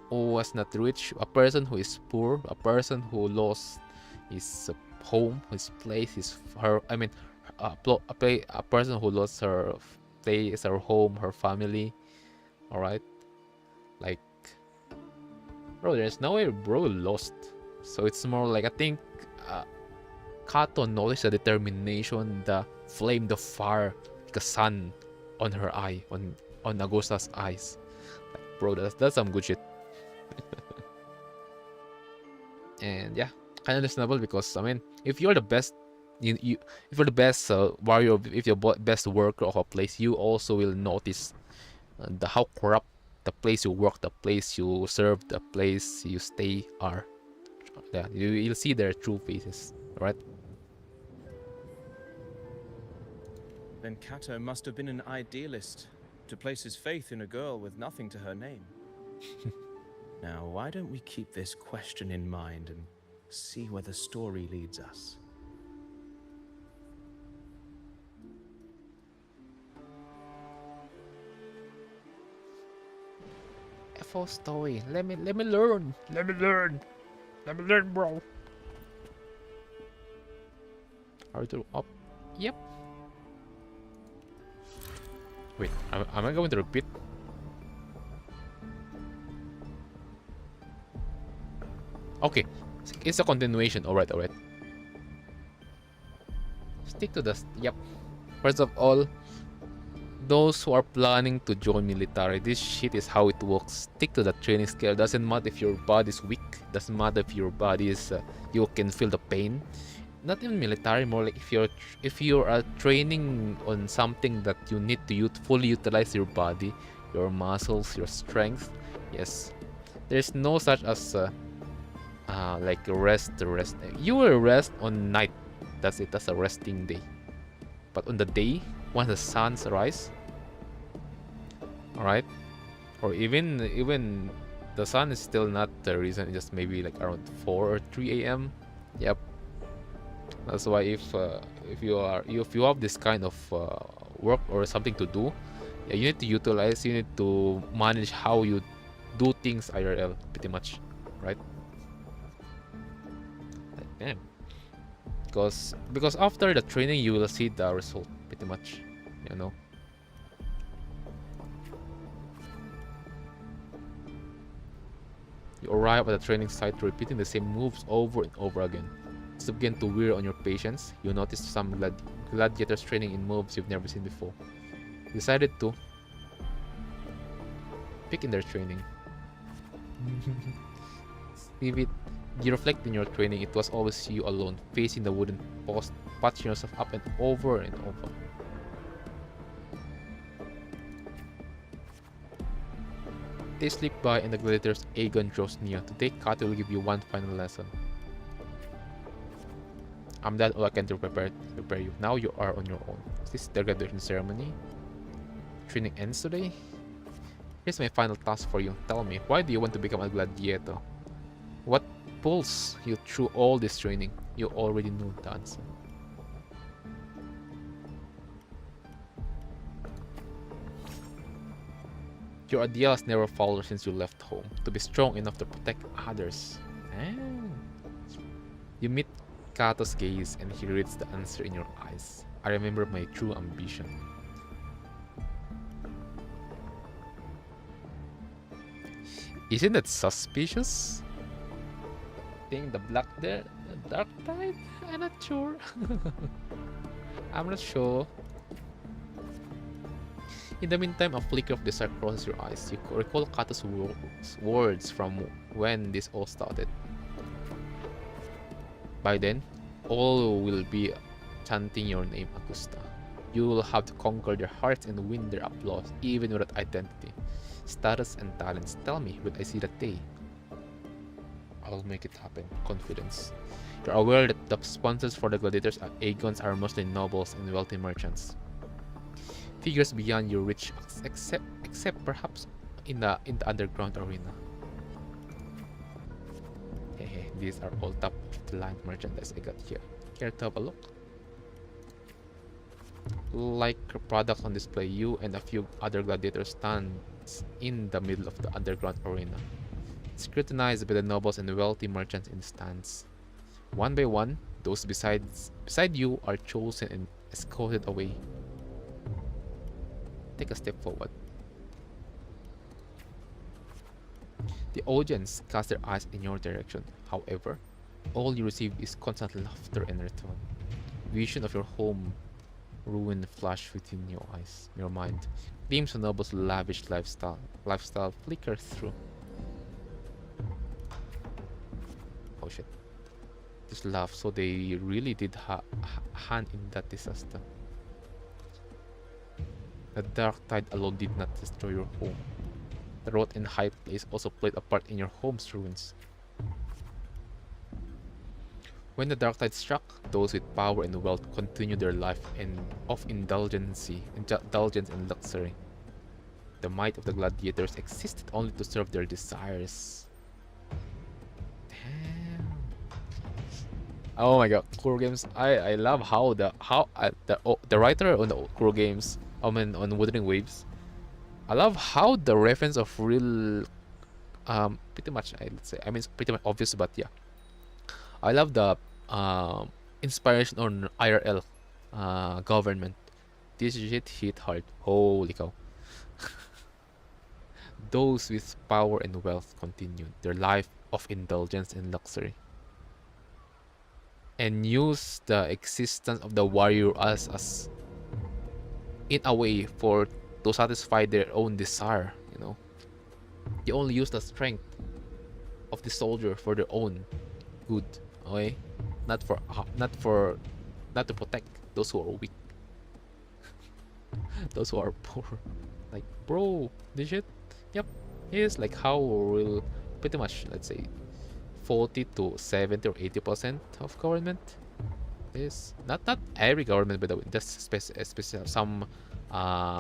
who was not rich, a person who is poor, a person who lost his home, his place, his her. I mean, a person who lost her place, her home, her family. All right, like, bro, there's no way bro lost. So it's more like, I think Kato noticed the determination, the flame, the fire, like a sun on her eye, on Augusta's eyes. Like, bro, that's some good shit. And yeah, kind of understandable, because I mean, if you're the best, if you're the best warrior, if you're best worker of a place, you also will notice the how corrupt the place you work, the place you serve, the place you stay are. Yeah, you'll see their true faces, right? Then Kato must have been an idealist to place his faith in a girl with nothing to her name. Now, why don't we keep this question in mind and see where the story leads us? FO story. Let me learn. Let me learn. Let me learn, bro. Are we to up? Yep. Wait, am I going to repeat? Okay, it's a continuation. Alright. Stick to the... Yep. First of all, those who are planning to join military, this shit is how it works. Stick to the training scale. Doesn't matter if your body is weak. Doesn't matter if your body is... you can feel the pain. Not even military, more like if you are training on something that you need to fully utilize your body, your muscles, your strength. Yes, there's no such as like rest. You will rest on night. That's it. That's a resting day. But on the day, once the sun's rise, all right, or even the sun is still not the reason. Just maybe like around 4 or 3 a.m. Yep. That's why if you have this kind of work or something to do, yeah, you need to utilize, you need to manage how you do things IRL, pretty much, right? Like, damn. Because after the training you will see the result, pretty much, you know. You arrive at the training site repeating the same moves over and over again. To begin to wear on your patience, you notice some gladiators training in moves you've never seen before. You decided to pick in their training. Leave it. You reflect in your training. It was always you alone, facing the wooden post, patching yourself up and over and over. They slip by and the gladiator's Aegon draws near. Today, Kato will give you one final lesson. I'm done all I can to prepare you. Now you are on your own. Is this the graduation ceremony? Training ends today? Here's my final task for you. Tell me, why do you want to become a gladiator? What pulls you through all this training? You already know the answer. Your ideals never faltered since you left home. To be strong enough to protect others. You meet Kato's gaze and he reads the answer in your eyes. I remember my true ambition. Isn't that suspicious? Think the black there, the dark tide? I'm not sure. I'm not sure. In the meantime, a flicker of desire crosses your eyes. You recall Kato's words from when this all started. By then, all will be chanting your name, Augusta. You will have to conquer their hearts and win their applause, even without identity, status, and talents. Tell me, will I see that day? I'll make it happen. Confidence. You're aware that the sponsors for the gladiators at Aegons are mostly nobles and wealthy merchants. Figures beyond your reach, except perhaps in the underground arena. Hey, these are all top of the line merchandise I got here. Care to have a look? like products on display, you and a few other gladiators stand in the middle of the underground arena, scrutinized by the nobles and wealthy merchants in the stands. One by one, those beside you are chosen and escorted away. Take a step forward. The audience cast their eyes in your direction. However, all you receive is constant laughter in return. Vision of your home ruin flash within your eyes, your mind. Gleams of Noble's lavish lifestyle flicker through. Oh shit. Just laugh, so they really did hand in that disaster. The dark tide alone did not destroy your home. The rot and high place also played a part in your home's ruins. When the dark tide struck, those with power and wealth continued their life of indulgence and luxury. The might of the gladiators existed only to serve their desires. Damn. Oh my god, core games. I love how the writer on the core games, I mean on Wuthering Waves. I love how the reference of real pretty much let's say, I mean it's pretty much obvious, but yeah. I love the inspiration on IRL government. This shit hit hard. Holy cow. Those with power and wealth continued their life of indulgence and luxury, and used the existence of the warrior as in a way for to satisfy their own desire, you know. They only use the strength of the soldier for their own good, okay? Not to protect those who are weak. Those who are poor. Like, bro, this shit, yep, is like how we'll pretty much, let's say, 40 to 70 or 80% of government is not every government, by the way, just special some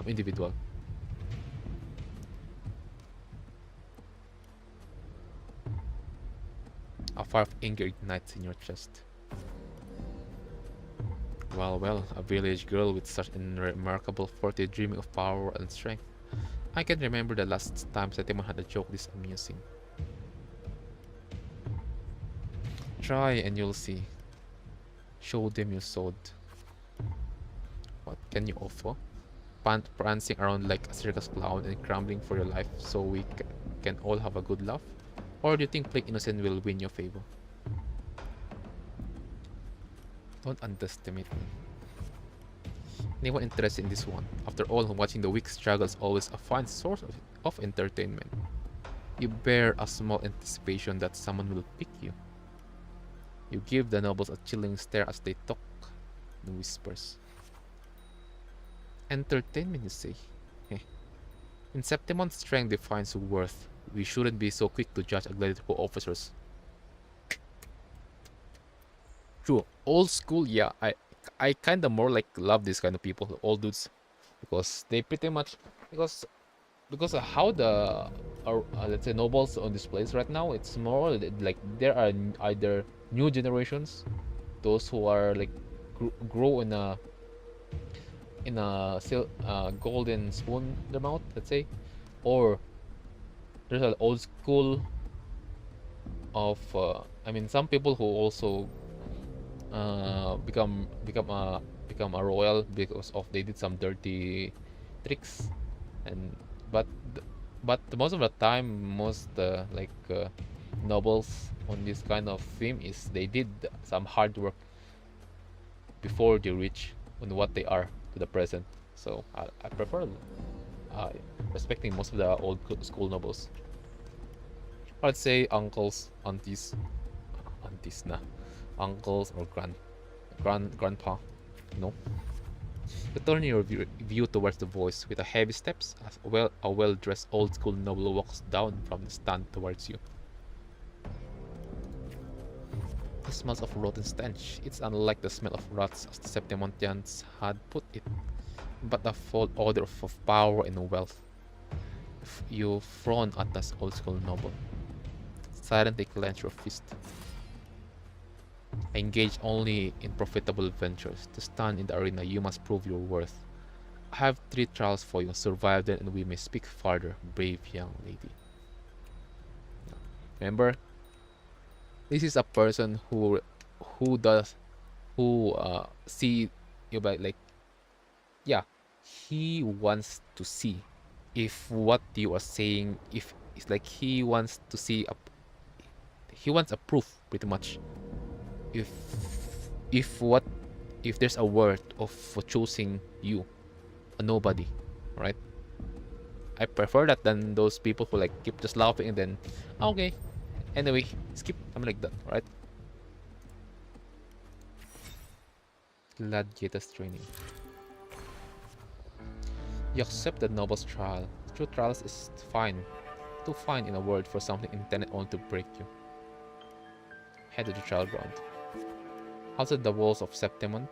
individual. A fire of anger ignites in your chest. Well, a village girl with such remarkable fortitude, dreaming of power and strength. I can remember the last time Satemon had a joke this amusing. Try and you'll see. Show them your sword. What can you offer? Prancing around like a circus clown and crumbling for your life so we can all have a good laugh? Or do you think playing innocent will win your favor? Don't underestimate me. Anyone interested in this one? After all, watching the weak struggle is always a fun source of entertainment. You bear a small anticipation that someone will pick you. You give the nobles a chilling stare as they talk in whispers. Entertainment, you say? In Septimon's strength defines worth. We shouldn't be so quick to judge a gladiator who offers us. True, old school, yeah. I kind of more like love this kind of people, the old dudes, because they pretty much because of how the let's say nobles on this place right now. It's more like there are either new generations, those who are like grow in a golden spoon in their mouth, let's say, or there's an old school of I mean some people who also become a royal because of they did some dirty tricks, and but most of the time most nobles on this kind of theme is they did some hard work before they reach on what they are to the present. So I prefer respecting most of the old school nobles. I'd say uncles, aunties na, uncles or grandpa, no. You turn your view towards the voice with a heavy steps as a well-dressed old school noble walks down from the stand towards you. It smells of rotten stench. It's unlike the smell of rats as the Septimontians had put it, but a full odor of power and wealth. You frown at this old school noble. Silently clench your fist. Engage only in profitable ventures. To stand in the arena, you must prove your worth. I have 3 trials for you. Survive them and we may speak farther, brave young lady. Remember, this is a person who does who see you, but like, yeah, he wants to see if what you are saying, if it's like he wants to see he wants a proof pretty much, if what if there's a word of choosing you, a nobody, right? I prefer that than those people who like keep just laughing and then okay, anyway, skip, something like that, right? Gladiators training. You accept the noble's trial. True trials is fine, too fine in a world for something intended only to break you. Head to the trial ground. Outside the walls of Septimon,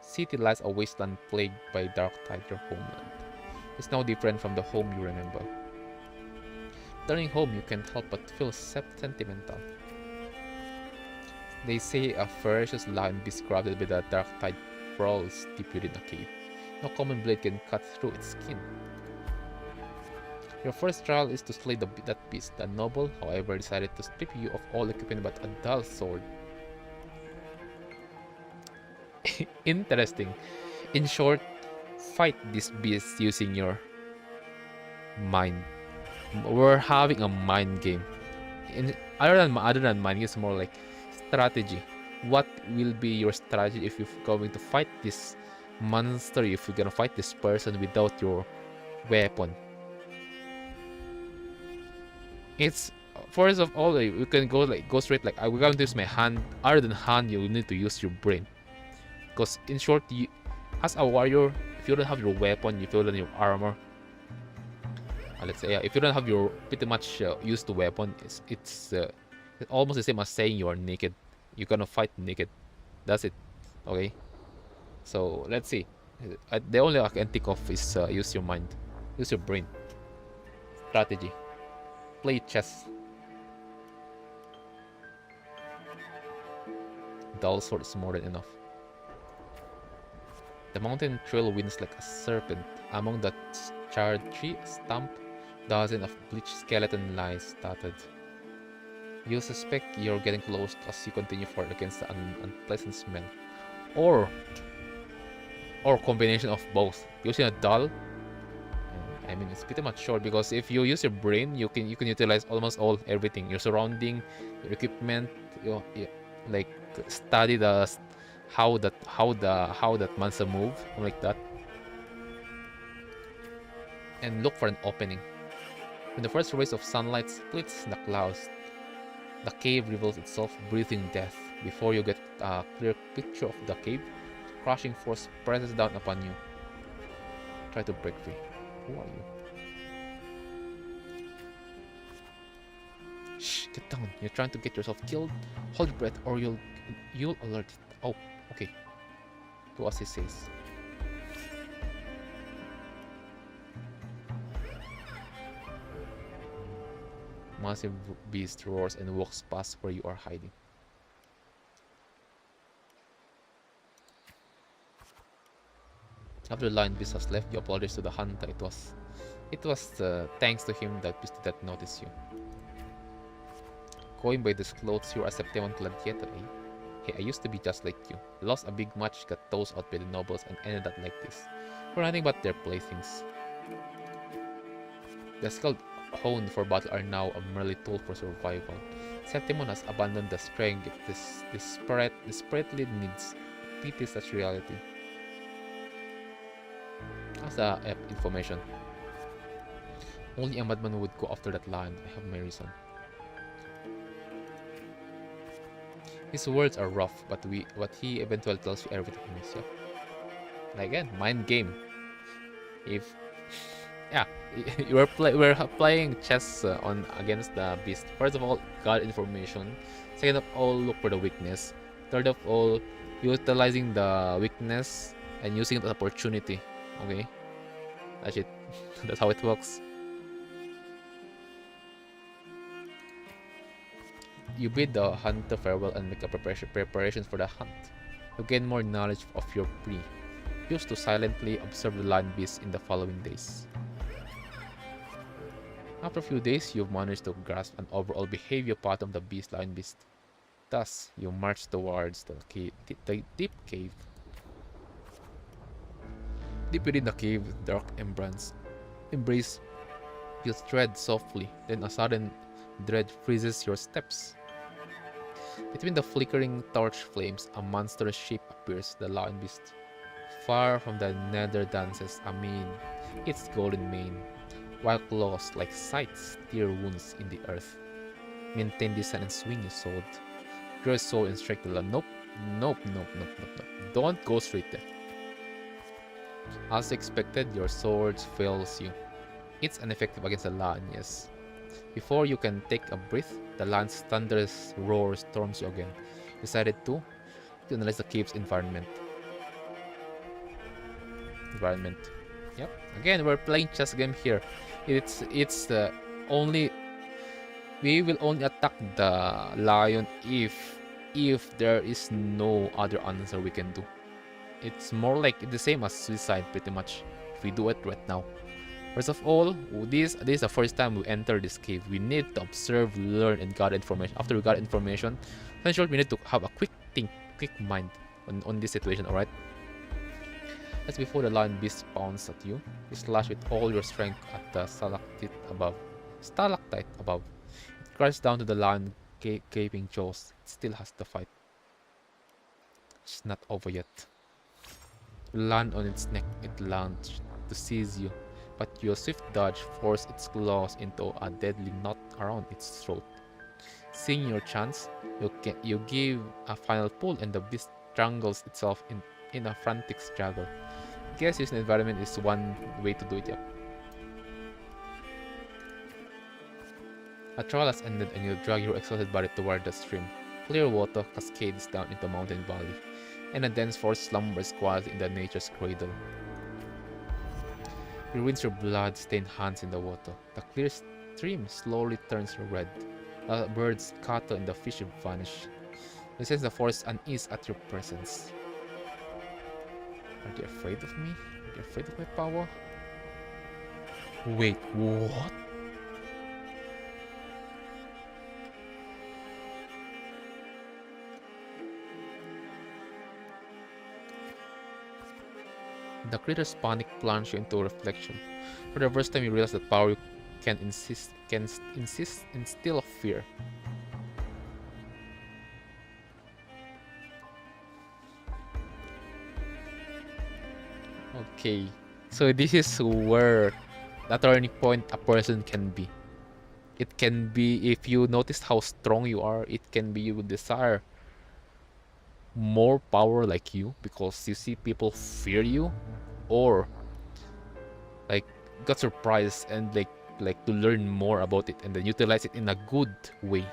city lies a wasteland plagued by dark tide, your homeland. It's no different from the home you remember. Turning home, you can't help but feel sentimental. They say a ferocious lion beast crowded with a dark tide prowls deep within a cave. No common blade can cut through its skin. Your first trial is to slay that beast. The noble, however, decided to strip you of all equipment but a dull sword. Interesting. In short, fight this beast using your mind. We're having a mind game. Other than mind, it's more like strategy. What will be your strategy if you're going to fight this monster? If you're gonna fight this person without your weapon? It's first of all, you can go straight like I'm going to use my hand. Other than hand, you need to use your brain. Because in short, as a warrior, if you don't have your weapon, if you don't have your armor, let's say if you don't have your pretty much used to weapon, it's almost the same as saying you are naked. You're gonna fight naked. That's it. Okay. So let's see. The only I can think of is use your mind, use your brain, strategy, play chess. Dull sword is more than enough. The mountain trail winds like a serpent. Among the charred tree stump, dozens of bleached skeleton lies dotted. You suspect you're getting close as you continue forward against the unpleasant smell, or combination of both. Using a dull, I mean it's pretty much short because if you use your brain, you can utilize almost everything. Your surrounding, your equipment, like study how that monster move, something like that, and look for an opening. When the first rays of sunlight splits the clouds, the cave reveals itself, breathing death. Before you get a clear picture of the cave, crushing force presses down upon you. Try to break free. Who are you? Shh, get down. You're trying to get yourself killed. Hold your breath or you'll alert it. Oh, okay. Do as he says. Massive beast roars and walks past where you are hiding. After the lion beast has left, you apologize to the hunter. It was thanks to him that beast did not notice you. Going by these clothes, you are a Septimon gladiator, eh? Hey, I used to be just like you. Lost a big match, got tossed out by the nobles, and ended up like this. For nothing but their playthings. The skilled honed for battle are now a merely tool for survival. Septimon has abandoned the strength this desperately needs. Pity such reality. That's the information. Only a madman would go after that lion. I have my reason. His words are rough, but what he eventually tells you everything is, yeah. Again, mind game. If yeah, we're playing chess against the beast. First of all, got information. Second of all, look for the weakness. Third of all, utilizing the weakness and using it as opportunity. Okay, that's it. That's how it works. You bid the hunter farewell and make a preparations for the hunt. You gain more knowledge of your prey. Use to silently observe the lion beasts in the following days. After a few days, you've managed to grasp an overall behavior pattern of the lion beast. Thus, you march towards the deep cave. Deep within the cave, dark embrace. You tread softly, then a sudden dread freezes your steps. Between the flickering torch flames, a monstrous shape appears, the lion beast. Far from the nether dances amid its golden mane, while claws like scythes tear wounds in the earth. Maintain descent and swing your sword. Your soul and strike the land. Nope. Don't go straight there. As expected, your sword fails you. It's ineffective against the lion, yes. Before you can take a breath, the lion's thunderous roar storms you again. Decided to analyze the cave's environment. Yep. Again, we're playing chess game here. It's the only. We will only attack the lion if there is no other answer we can do. It's more like the same as suicide, pretty much. If we do it right now. First of all, this is the first time we enter this cave. We need to observe, learn, and gather information. After we got information, in short, we need to have a quick mind on this situation, alright? As before the lion beast pounces at you, you slash with all your strength at the stalactite above. It crashes down to the lion gaping jaws. It still has to fight. It's not over yet. You land on its neck, it lunged to seize you, but your swift dodge forced its claws into a deadly knot around its throat. Seeing your chance, you give a final pull and the beast strangles itself in a frantic struggle. Guess using the environment is one way to do it, yep. A trial has ended and you drag your exhausted body toward the stream. Clear water cascades down into the mountain valley, and a dense forest slumbers quietly in the nature's cradle. You rinse your blood-stained hands in the water. The clear stream slowly turns red. The birds scatter and the fish vanish. You sense the forest unease at your presence. Are they afraid of me? Are they afraid of my power? Wait, what? The creature's panic plunges you into reflection. For the first time, you realize that power can instill fear. Okay, so this is where the turning point a person can be. It can be, if you notice how strong you are, it can be you desire more power like you because you see people fear you, or like got surprised and like to learn more about it and then utilize it in a good way.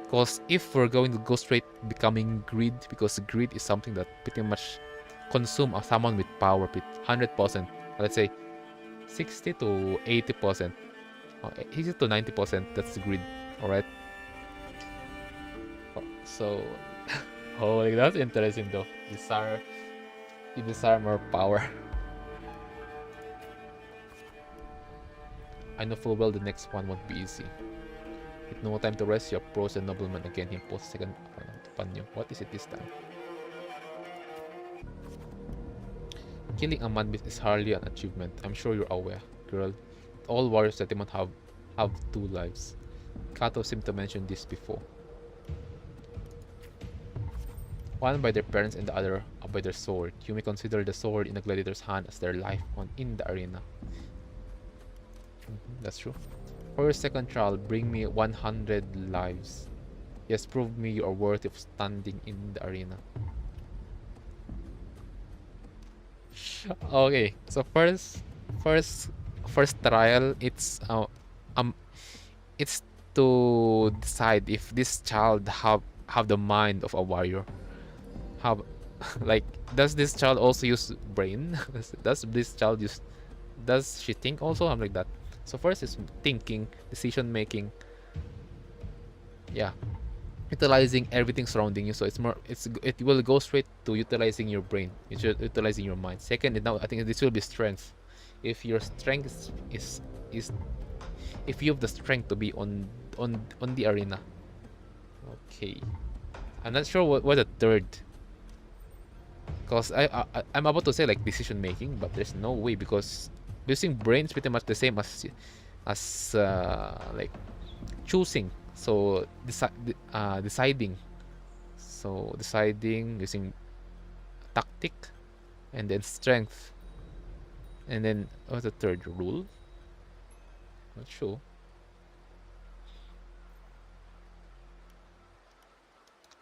Because if we're going to go straight becoming greed, because greed is something that pretty much consume someone with power with 100%, let's say 60 to 80%, 80 to 90%, that's greed, alright? So oh, like, that's interesting though. You desire more power. I know full well the next one won't be easy. With no time to rest, you approach the nobleman again. He imposes a second upon you. What is it this time? Killing a man-beast is hardly an achievement. I'm sure you're aware, girl. All warriors that demon have two lives. Kato seemed to mention this before. One by their parents and the other by their sword. You may consider the sword in a gladiator's hand as their life in the arena. That's true. For your second trial, bring me 100 lives. Yes, prove me you are worthy of standing in the arena. Okay, so first trial, it's to decide if this child have the mind of a warrior. Have like, does this child also use brain? Does this child use? Does she think also? I'm like that. So first is thinking, decision making. Yeah, utilizing everything surrounding you. So it will go straight to utilizing your brain. It's utilizing your mind. Second, now I think this will be strength. If your strength is if you have the strength to be on the arena. Okay, I'm not sure what the third. Because I'm about to say like decision making, but there's no way because using brain is pretty much the same as like choosing. So deciding. So deciding using tactic, and then strength, and then what's the third rule? Not sure.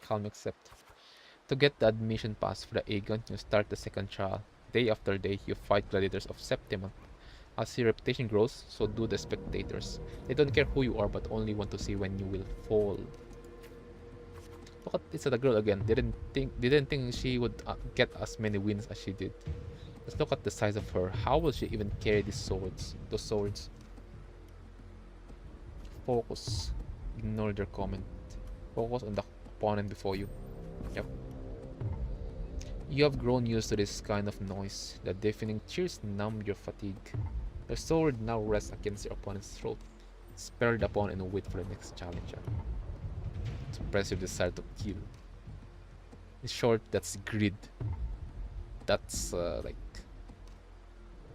Calm accept. To get the admission pass for the Aegon, you start the second trial. Day after day, you fight gladiators of Septimont. As your reputation grows, so do the spectators. They don't care who you are, but only want to see when you will fall. Look at it's the girl again. Didn't think she would get as many wins as she did. Let's look at the size of her. How will she even carry these swords? Those swords. Focus. Ignore their comment. Focus on the opponent before you. Yep. You have grown used to this kind of noise. The deafening cheers numb your fatigue. The sword now rests against your opponent's throat. Spare the opponent and wait for the next challenger. Suppress your desire to kill. In short, that's greed. That's like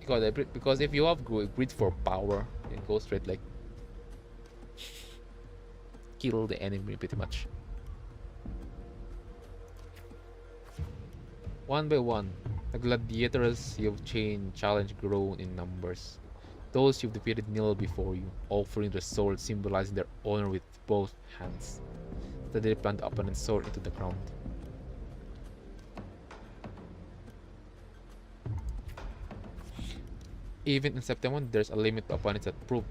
because if you have greed for power, you go straight like kill the enemy pretty much. One by one, the gladiators you've chained challenge grown in numbers. Those you've defeated kneel before you, offering their sword, symbolizing their honor with both hands. They plant the opponent's sword into the ground. Even in September, there's a limit to opponents that prove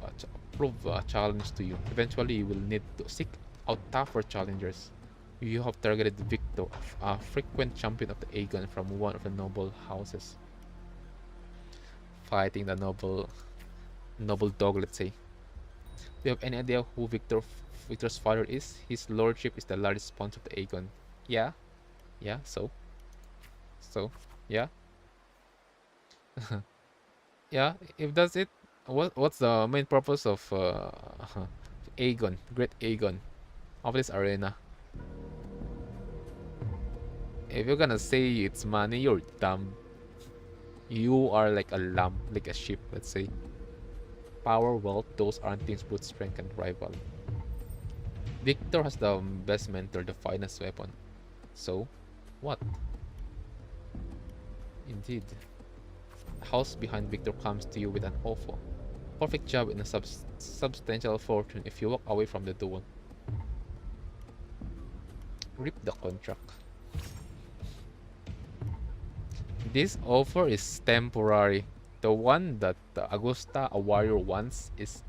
a challenge to you. Eventually, you will need to seek out tougher challengers. You have targeted Victor, a frequent champion of the Aegon from one of the noble houses. Fighting the noble dog, let's say. Do you have any idea who Victor's father is? His lordship is the largest sponsor of the Aegon. Yeah, so, yeah, yeah. If that's it, what's the main purpose of Aegon, Great Aegon, of this arena? If you're gonna say it's money, you're dumb. You are like a lamb, like a sheep, let's say. Power, wealth, those aren't things but strength and rival. Victor has the best mentor, the finest weapon. So, what? Indeed. The house behind Victor comes to you with an offer. Perfect job in a substantial fortune if you walk away from the duel. Rip the contract. This offer is temporary. The one that Augusta, a warrior, wants is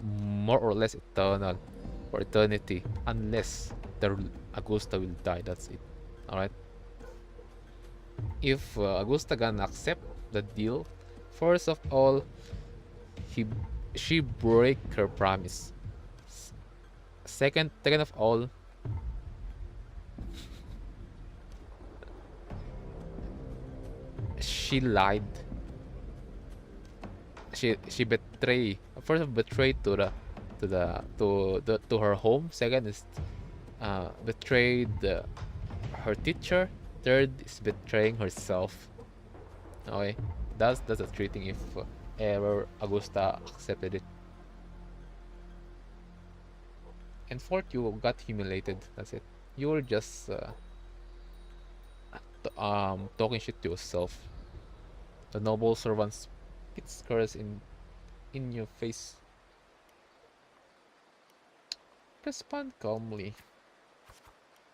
more or less eternal, for eternity, unless the Augusta will die. That's it. Alright? If Augusta gonna accept the deal, first of all, she break her promise. Second of all, she lied. She betrayed. First of betrayed to her home. Second is betrayed her teacher. Third is betraying herself. Okay, that's a three thing if ever Augusta accepted it. And fourth, you got humiliated. That's it. You were just talking shit to yourself. The noble servants spits curse in your face. Respond calmly.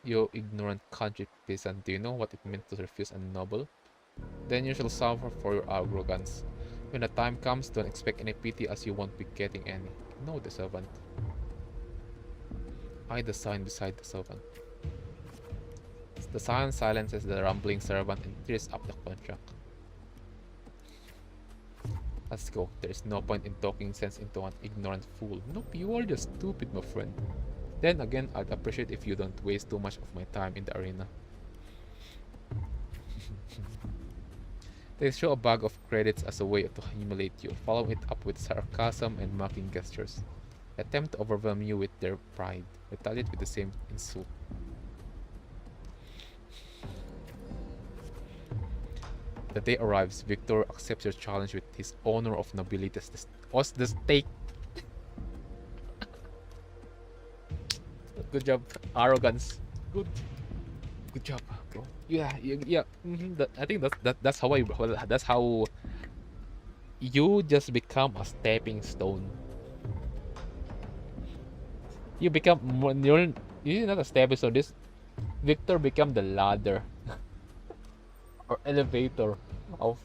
You ignorant country peasant, do you know what it meant to refuse a noble? Then you shall suffer for your arrogance. When the time comes, don't expect any pity as you won't be getting any. Know the servant. Hide the sign beside the servant. The sign silences the rumbling servant and tears up the contract. Let's go. There is no point in talking sense into an ignorant fool. Nope, you are just stupid, my friend. Then again, I'd appreciate if you don't waste too much of my time in the arena. They show a bag of credits as a way to humiliate you, follow it up with sarcasm and mocking gestures. Attempt to overwhelm you with their pride, retaliate with the same insult. The day arrives, Victor accepts your challenge with his honor of nobility as the stake. Good job, arrogance. Good job, bro. Yeah. I think that's how that's how you just become a stepping stone. You become more. You're not a stepping stone. This Victor become the ladder or elevator of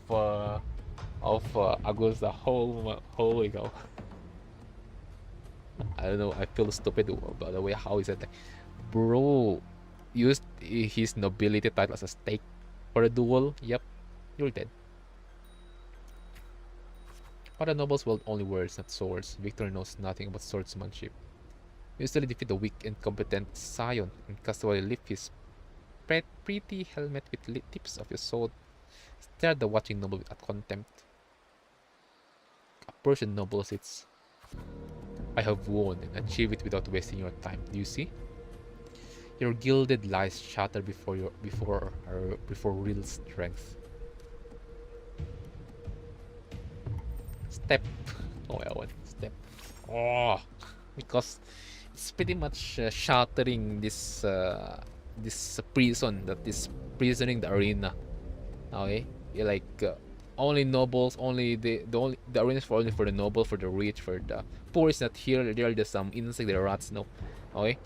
Augusta. Holy cow. I don't know. I feel stupid by the way how he said that. Bro, used his nobility title as a stake for a duel. Yep, you're dead. But the nobles wield only words, not swords. Victor knows nothing about swordsmanship. You usually defeat the weak and competent scion and casually lift his pretty helmet with tips of your sword. Stare at the watching noble with contempt. A Persian noble sits. I have won and achieved it without wasting your time. Do you see? Your gilded lies shatter before real strength. Step. Oh, I want step. Oh, because it's pretty much shattering this prison that is prisoning the arena. Okay, you're like only nobles, only the arena is for only for the noble, for the rich, for the poor is not here. There are just some insect, the rats. No, okay,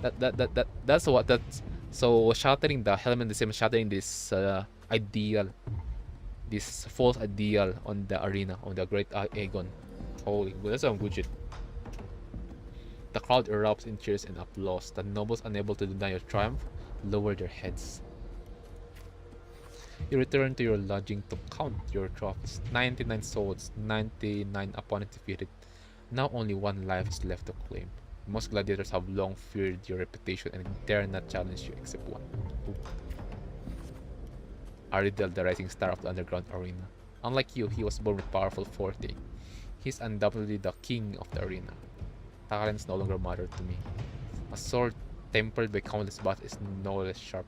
that's what that's. So shattering the helmet, the same shattering this ideal, this false ideal on the arena, on the great Aegon. Holy, that's some good shit. The crowd erupts in cheers and applause. The nobles, unable to deny your triumph, lower their heads. You return to your lodging to count your trophies. 99 swords, 99 opponents defeated. Now only one life is left to claim. Most gladiators have long feared your reputation and dare not challenge you except one. Aridel, the rising star of the underground arena. Unlike you, he was born with powerful forte. He's undoubtedly the king of the arena. Talents no longer matter to me. A sword tempered by countless battles is no less sharp.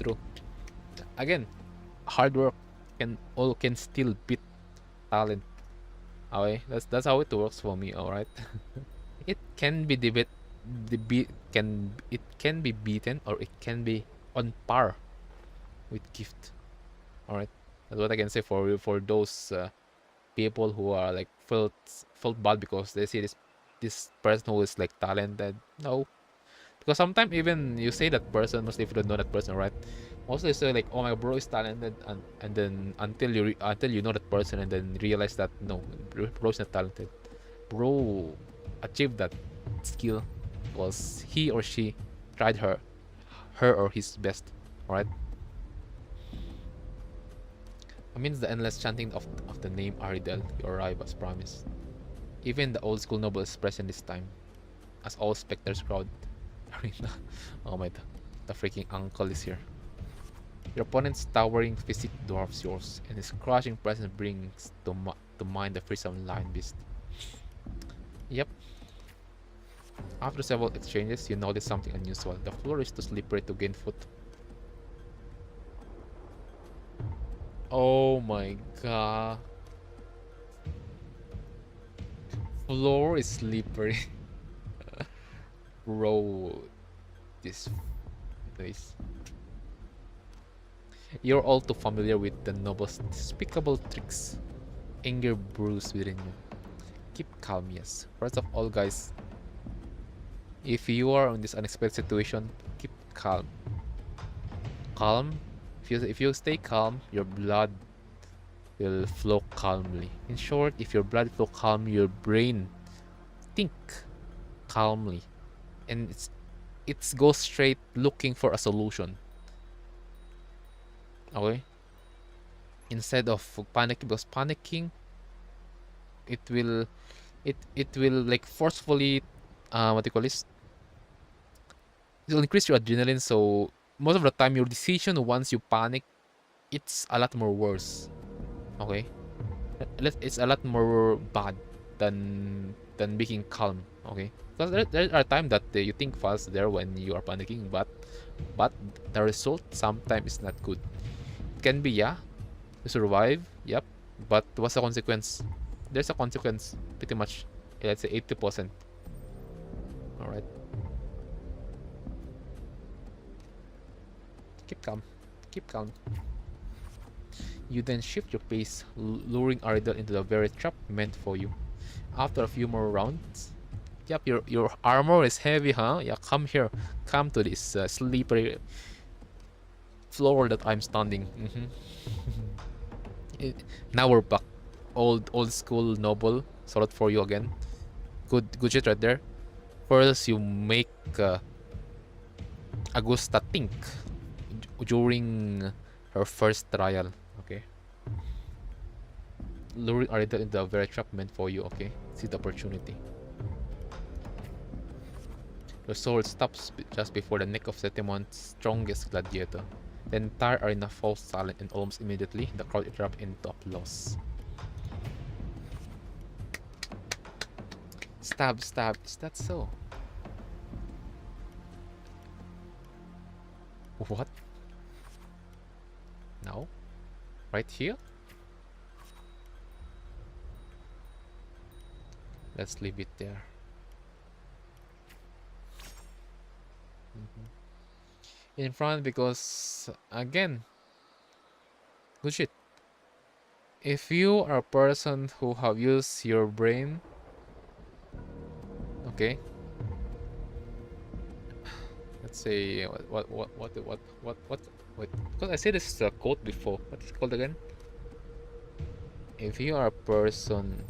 True. Again, hard work can still beat talent. Okay, that's how it works for me. All right, it can be it can be beaten or it can be on par with gift. All right, that's what I can say for those people who are like felt bad because they see this person who is like talented. No, because sometimes even you say that person, mostly if you don't know that person, right? Mostly say like, oh my bro is talented, and then until you know that person and then realize that no, bro's not talented. Bro achieved that skill because he or she tried her or his best. All right. Amidst the endless chanting of the name Aridel, you arrive as promised. Even the old school noble is present this time, as all specters crowd arena. Oh my, the freaking uncle is here. Your opponent's towering physique dwarfs yours, and his crushing presence brings to mind the fearsome lion beast. Yep. After several exchanges, you notice something unusual. The floor is too slippery to gain foot. Oh my god. Floor is slippery. Bro, this place. You're all too familiar with the noble's despicable tricks. Anger brews within you. Keep calm, yes. First of all, guys, if you are in this unexpected situation, keep calm. Calm. If you stay calm, your blood will flow calmly. In short, if your blood flow calm, your brain think calmly, and it's goes straight looking for a solution. Okay, instead of panicking, because panicking it will like forcefully what do you call this? It'll increase your adrenaline. So most of the time, your decision once you panic, it's a lot more worse. Okay, it's a lot more bad than being calm. Okay, because there are times that you think fast there when you are panicking, but the result sometimes is not good. It can be, yeah, you survive, yep, but what's the consequence? There's a consequence, pretty much. Let's say 80%. All right. Keep calm. Keep calm. You then shift your pace, luring Aridel into the very trap meant for you. After a few more rounds, yep, your armor is heavy, huh? Yeah, come here. Come to this slippery floor that I'm standing. Now we're back. Old school noble. Solid for you again. Good shit right there. First, you make Augusta think during her first trial. Okay. Luring Aridel into the very trap meant for you. Okay. See the opportunity. The sword stops just before the neck of Setemon's strongest gladiator. The entire arena falls silent, and almost immediately the crowd erupts into applause. Stab, stab. Is that so? What? No? Right here? Let's leave it there. In front, because again, good shit. If you are a person who have used your brain, okay, let's say what wait, because I said this quote before. What is it called again? If you are a person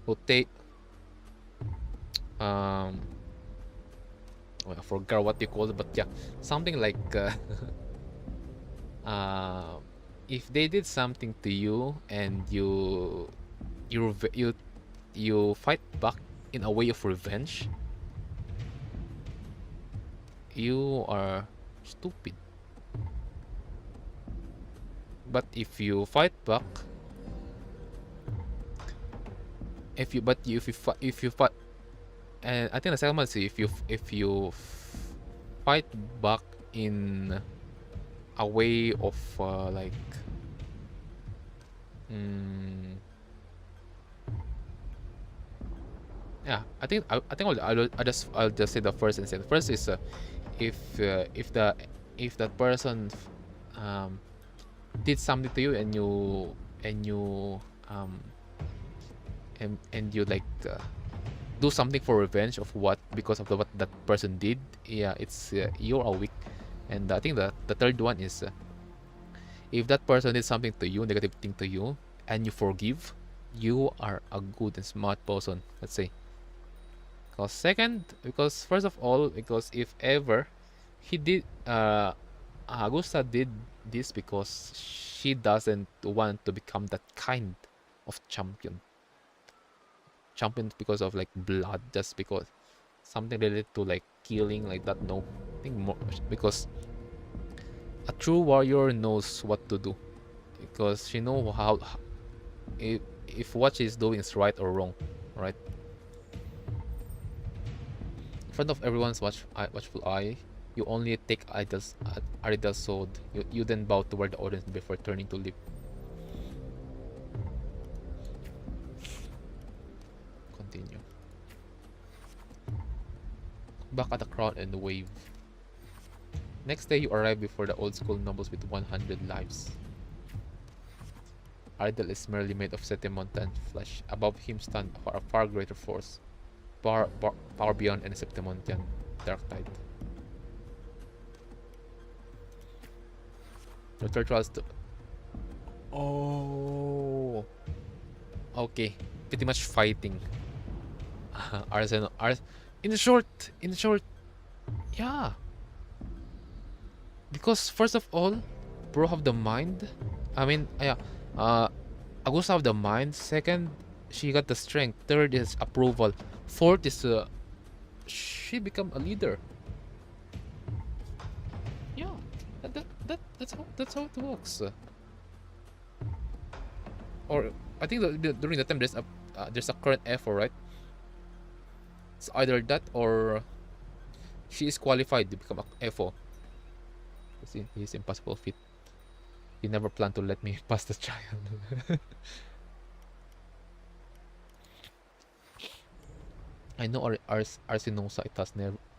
who take well, I forgot what you call it, but yeah, something like if they did something to you and you fight back in a way of revenge, you are stupid. But if you fight back, if you fight, and I think the second one is if you fight back in a way of like yeah, I think I'll just say the first instead. First is if that person did something to you and you like do something for revenge of what because of what that person did. Yeah, it's you are weak. And I think the third one is if that person did something to you, negative thing to you, and you forgive, you are a good and smart person, let's say. Because first of all, because if ever he did Augusta did this because she doesn't want to become that kind of champion because of like blood, just because something related to like killing like that. No, I think more because a true warrior knows what to do, because she know how if what she's doing is right or wrong, right? In front of everyone's watchful eye, you only take Aridel's sword. You then bow toward the audience before turning to leave. Continue. Back at the crowd and wave. Next day, you arrive before the old school nobles with 100 lives. Aridel is merely made of Setemontan flesh. Above him stand a far greater force. Power beyond any Septimontian dark tide. The third trials to... Oh, okay, pretty much fighting. Arsenal, in short, yeah. Because first of all, bro have the mind. I mean, yeah. Augusta have the mind. Second, she got the strength. Third is approval. Fourth is she become a leader. Yeah, that's how it works. Or I think during the time there's a current effort, right? It's either that or she is qualified to become a FO. He's impossible fit. He never planned to let me pass the trial. I know Arsinosa, it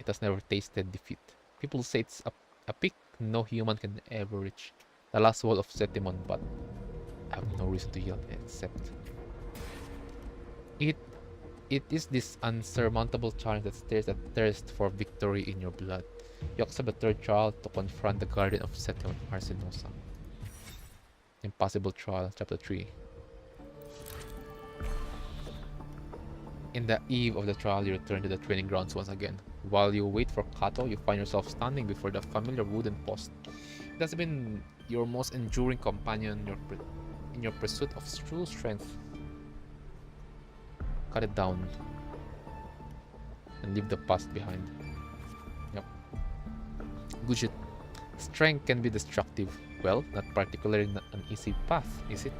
has never tasted defeat. People say it's a peak no human can ever reach. The last wall of Setimon, but I have no reason to yield except it is this unsurmountable challenge that stares at thirst for victory in your blood. You accept the third trial to confront the guardian of Setimon, Arsinosa. Impossible trial, chapter 3. In the eve of the trial, you return to the training grounds once again. While you wait for Kato, you find yourself standing before the familiar wooden post. It has been your most enduring companion in your pursuit of true strength. Cut it down and leave the past behind. Yep. Good shit. Strength can be destructive. Well, not particularly an easy path, is it?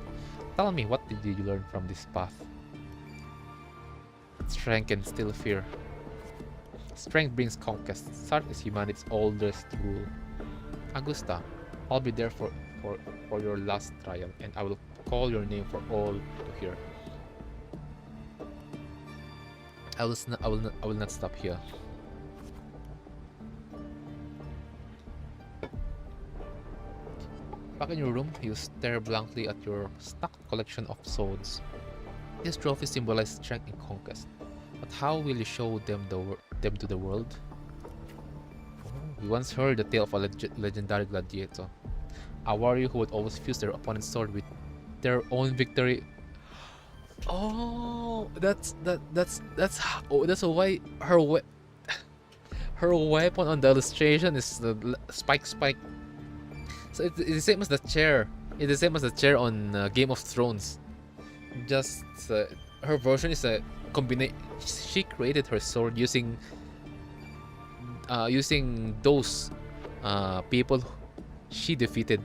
Tell me, what did you learn from this path? Strength can still fear. Strength brings conquest. Such is humanity's oldest rule. Augusta, I'll be there for your last trial, and I will call your name for all to hear. I will not stop here. Back in your room, you stare blankly at your stacked collection of swords. These trophies symbolize strength and conquest, but how will you show them to the world? We once heard the tale of a legendary gladiator, a warrior who would always fuse their opponent's sword with their own victory. Oh, that's why her weapon on the illustration is the spike. So it's the same as the chair. It's the same as the chair on Game of Thrones. Just her version is a combination. She created her sword using those people she defeated,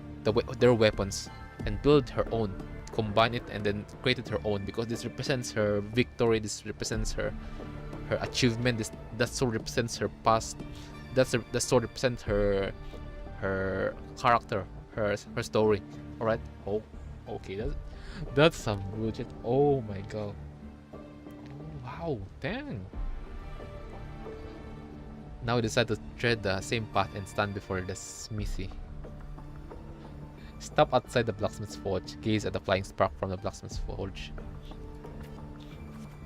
their weapons, and built her own. Combine it and then created her own, because this represents her victory. This represents her achievement. That sword represents her past. That sword represents her character, her story. All right. Oh, okay. That's some bullshit. Oh my god. Wow. Dang. Now we decide to tread the same path and stand before the smithy. Stop outside the blacksmith's forge. Gaze at the flying spark from the blacksmith's forge.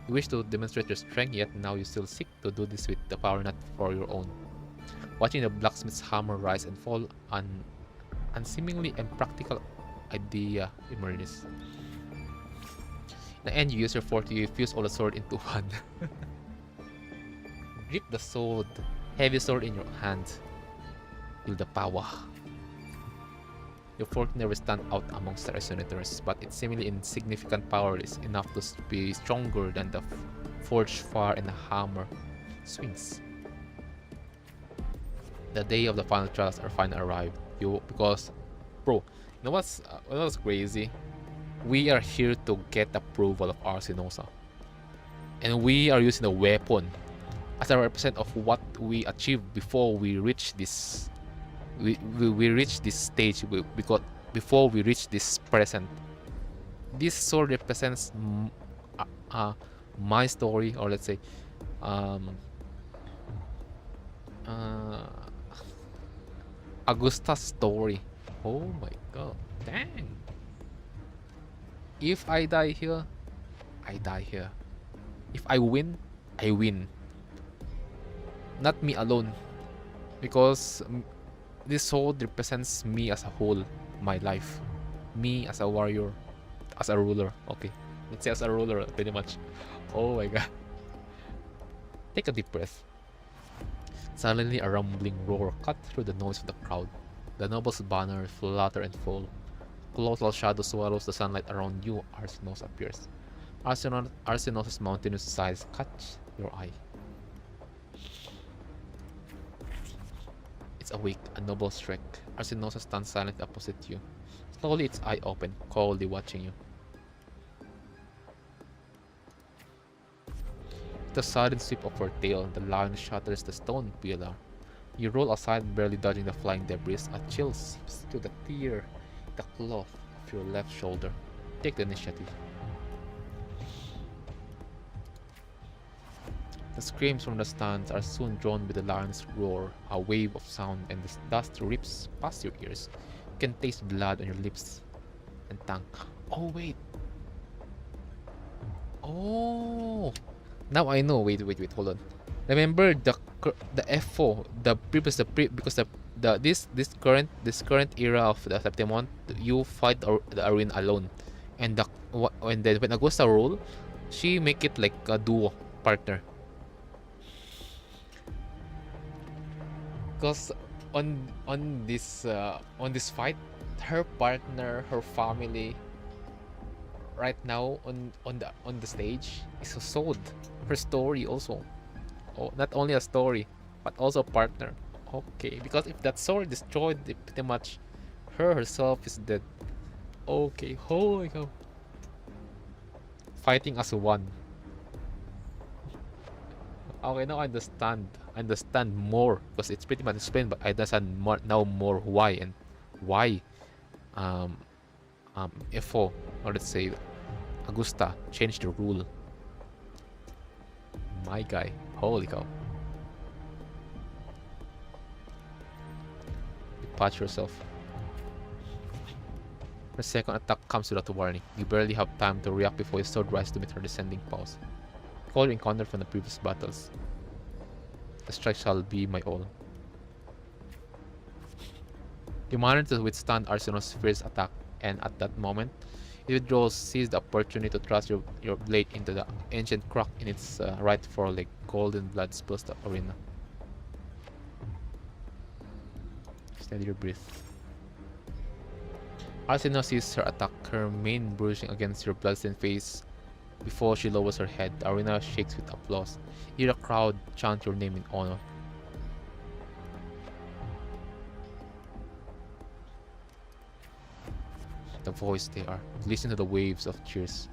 You wish to demonstrate your strength, yet now you still seek to do this with the power not for your own. Watching the blacksmith's hammer rise and fall, an seemingly impractical idea emerges. In the end, you use your forte to fuse all the sword into one. Grip the sword, heavy sword in your hand. Feel the power. Your forte never stand out amongst the resonators, but its seemingly insignificant power is enough to be stronger than the forged fire and the hammer swings. The day of the final trials are finally arrived. Because, bro, you know what's crazy? We are here to get approval of Arsinosa, and we are using a weapon as a represent of what we achieved before we reach this. We reach this stage, because before we reach this present. This sword represents my story, or let's say Augusta's story. Oh my god, dang. If I die here, I die here. If I win, I win. Not me alone, because this sword represents me as a whole, my life. Me as a warrior, as a ruler. Okay, let's say as a ruler, pretty much. Oh my god. Take a deep breath. Suddenly a rumbling roar cut through the noise of the crowd. The noble's banner flutter and fall. Colossal shadow swallows the sunlight around you. Arsinosa appears. Arsenosa's mountainous sides catch your eye. It's awake, a noble strike. Arsenosa stands silently opposite you. Slowly its eye open, coldly watching you. With a sudden sweep of her tail, the lion shatters the stone pillar. You roll aside, barely dodging the flying debris. A chill seeps to the tear, the cloth of your left shoulder. Take the initiative. The screams from the stands are soon drowned with the lion's roar, a wave of sound, and the dust rips past your ears. You can taste blood on your lips and tongue. Oh wait. Oh. Now I know. Wait. Hold on. Remember the FO, because this current era of the Septimon, you fight the arena alone, and when Augusta roll, she make it like a duo partner. Because on this fight, her partner, her family, right now on the stage is sold. Her story also. Oh, not only a story, but also a partner. Okay, because if that sword destroyed, pretty much her herself is dead. Okay, holy cow. Fighting as one. Okay, now I understand more, because it's pretty much explained, but I understand more why and why FO, or let's say Augusta, changed the rule. My guy, holy cow. You patch yourself. Her second attack comes without warning. You barely have time to react before your sword rises to meet her descending paws. Call your encounter from the previous battles. The strike shall be my all. You manage to withstand Arseno's fierce attack, and at that moment, it withdraws, seize the opportunity to thrust your blade into the ancient crack in its right foreleg. Golden blood spills the arena. Steady your breath. Arseno sees her attack, her mane bruising against your bloodstained face. Before she lowers her head, the arena shakes with applause. Hear a crowd chant your name in honor. The voice they are. Listen to the waves of cheers.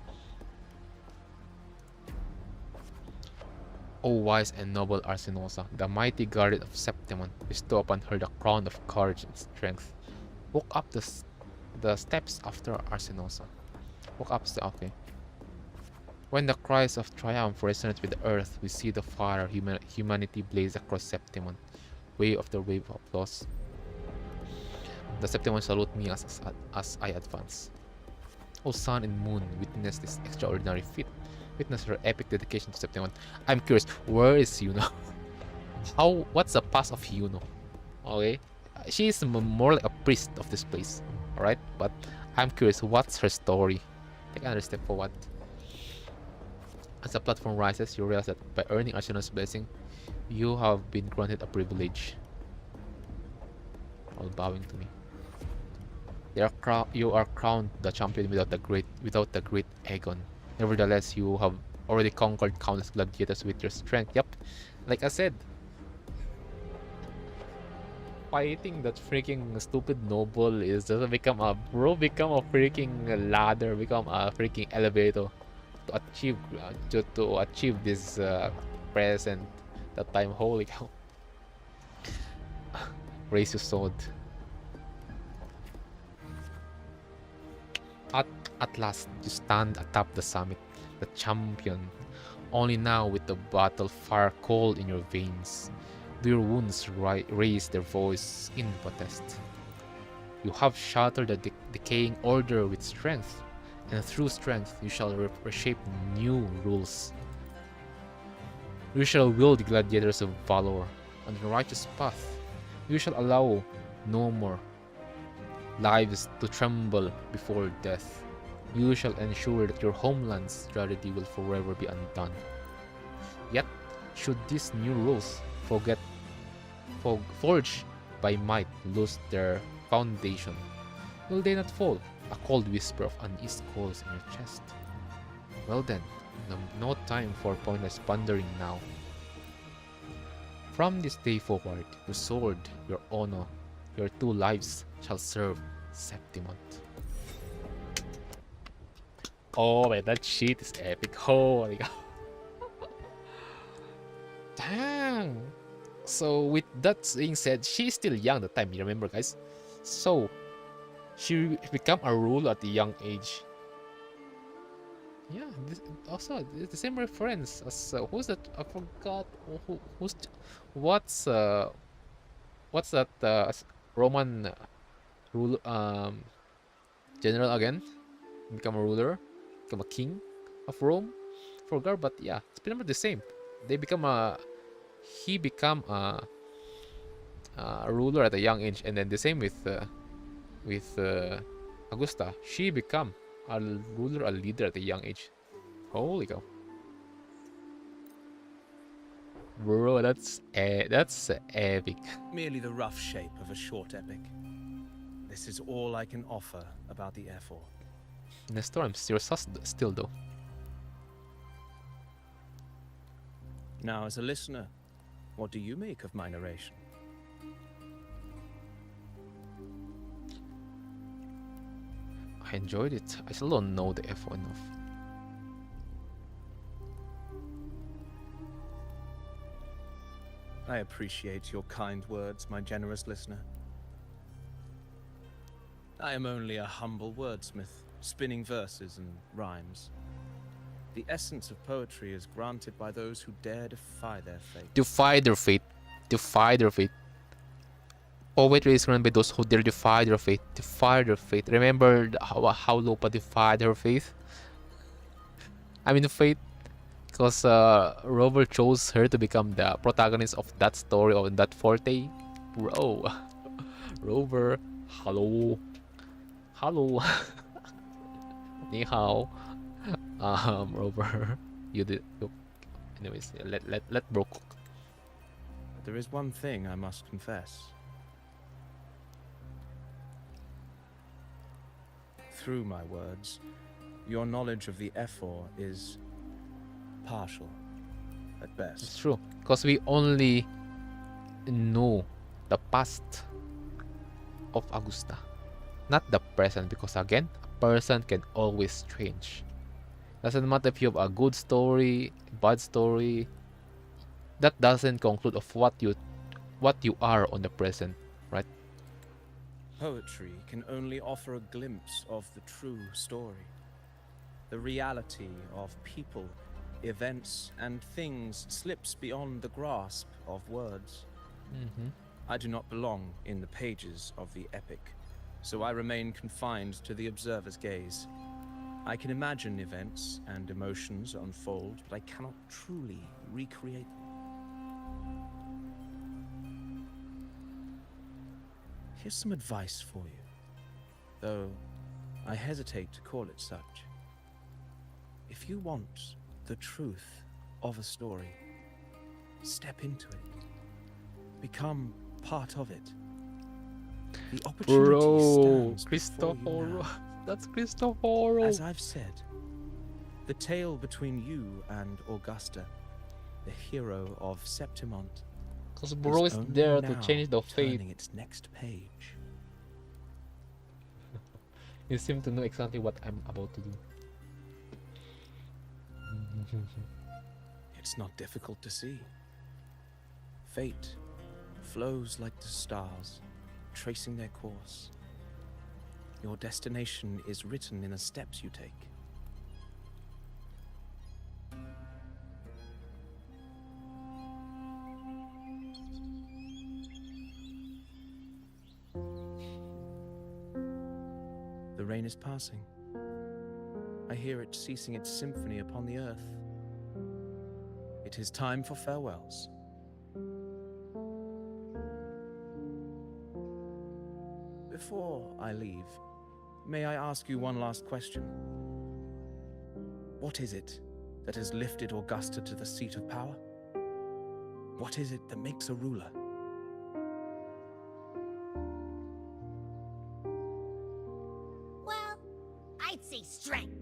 O wise and noble Arsenosa, the mighty guardian of Septimon, bestow upon her the crown of courage and strength. Walk up the steps after Arsenosa. Walk up the okay. When the cries of triumph resonate with the earth, we see the fire humanity blaze across Septimon. Wave after wave of applause. The Septimon salute me as I advance. O sun and moon, witness this extraordinary feat. Witness her epic dedication to Septimon. I'm curious, where is Yuno? What's the past of Yuno? Okay, she is more like a priest of this place. Alright, but I'm curious, what's her story? Take another step forward. As the platform rises, you realize that by earning Arseno's blessing, you have been granted a privilege. All bowing to me. You are crowned the champion without the great Aegon. Nevertheless, you have already conquered countless gladiators with your strength. Yep, like I said, fighting that freaking stupid noble is just become a freaking ladder, become a freaking elevator to achieve this present that time. Holy cow. Raise your sword. At last, you stand atop the summit, the champion. Only now, with the battle fire cold in your veins, do your wounds raise their voice in protest. You have shattered the decaying order with strength, and through strength you shall reshape new rules. You shall wield the gladiators of valor on the righteous path. You shall allow no more lives to tremble before death. You shall ensure that your homeland's tragedy will forever be undone. Yet, should these new rules forged by might lose their foundation, will they not fall? A cold whisper of unease calls in your chest. Well then, no time for pointless pondering now. From this day forward, your sword, your honor, your 2 lives shall serve Septimont. Oh man, that shit is epic. Holy cow. Dang. So with that being said, she's still young at the time, you remember guys? So she became a ruler at a young age. Yeah, also the same reference as who's that? I forgot who's what's that Roman rule general again? Become a ruler, become a king of Rome. Forgot, but yeah, it's pretty much the same. They become he become a ruler at a young age, and then the same with Augusta. She become a ruler, a leader at a young age. Holy cow, bro, that's epic. Merely the rough shape of a short epic. This is all I can offer about the F4. Nestor, I'm still sus still though. Now, as a listener, what do you make of my narration? I enjoyed it. I still don't know the F1 enough. I appreciate your kind words, my generous listener. I am only a humble wordsmith, spinning verses and rhymes. The essence of poetry is granted by those who dare defy their fate. Defy their fate. Defy their fate. Poetry is granted by those who dare defy their fate. Defy their fate. Remember how Lopa defied her faith? I mean fate. Because Rover chose her to become the protagonist of that story, of that forte. Bro. Rover. Hello. Hello. Ni hao. Rover. You did. Anyways, let bro cook. But there is one thing I must confess. Through my words, your knowledge of the F4 is partial, at best. It's true, because we only know the past of Augusta, not the present, because again, a person can always change. Doesn't matter if you have a good story, bad story, that doesn't conclude of what you are on the present, right? Poetry can only offer a glimpse of the true story. The reality of people, events, and things slips beyond the grasp of words. I do not belong in the pages of the epic, so I remain confined to the observer's gaze. I can imagine events and emotions unfold, but I cannot truly recreate them. Here's some advice for you, though I hesitate to call it such. If you want the truth of a story, step into it. Become part of it. The opportunity Bro, stands before you Cristoforo. now. That's Cristoforo. As I've said, the tale between you and Augusta, the hero of Septimont, Because bro is there to change the fate. turning its next page. You seem to know exactly what I'm about to do. It's not difficult to see. Fate flows like the stars, tracing their course. Your destination is written in the steps you take. The rain is passing. I hear it ceasing its symphony upon the earth. It is time for farewells. Before I leave, may I ask you one last question? What is it that has lifted Augusta to the seat of power? What is it that makes a ruler? Well, I'd say strength.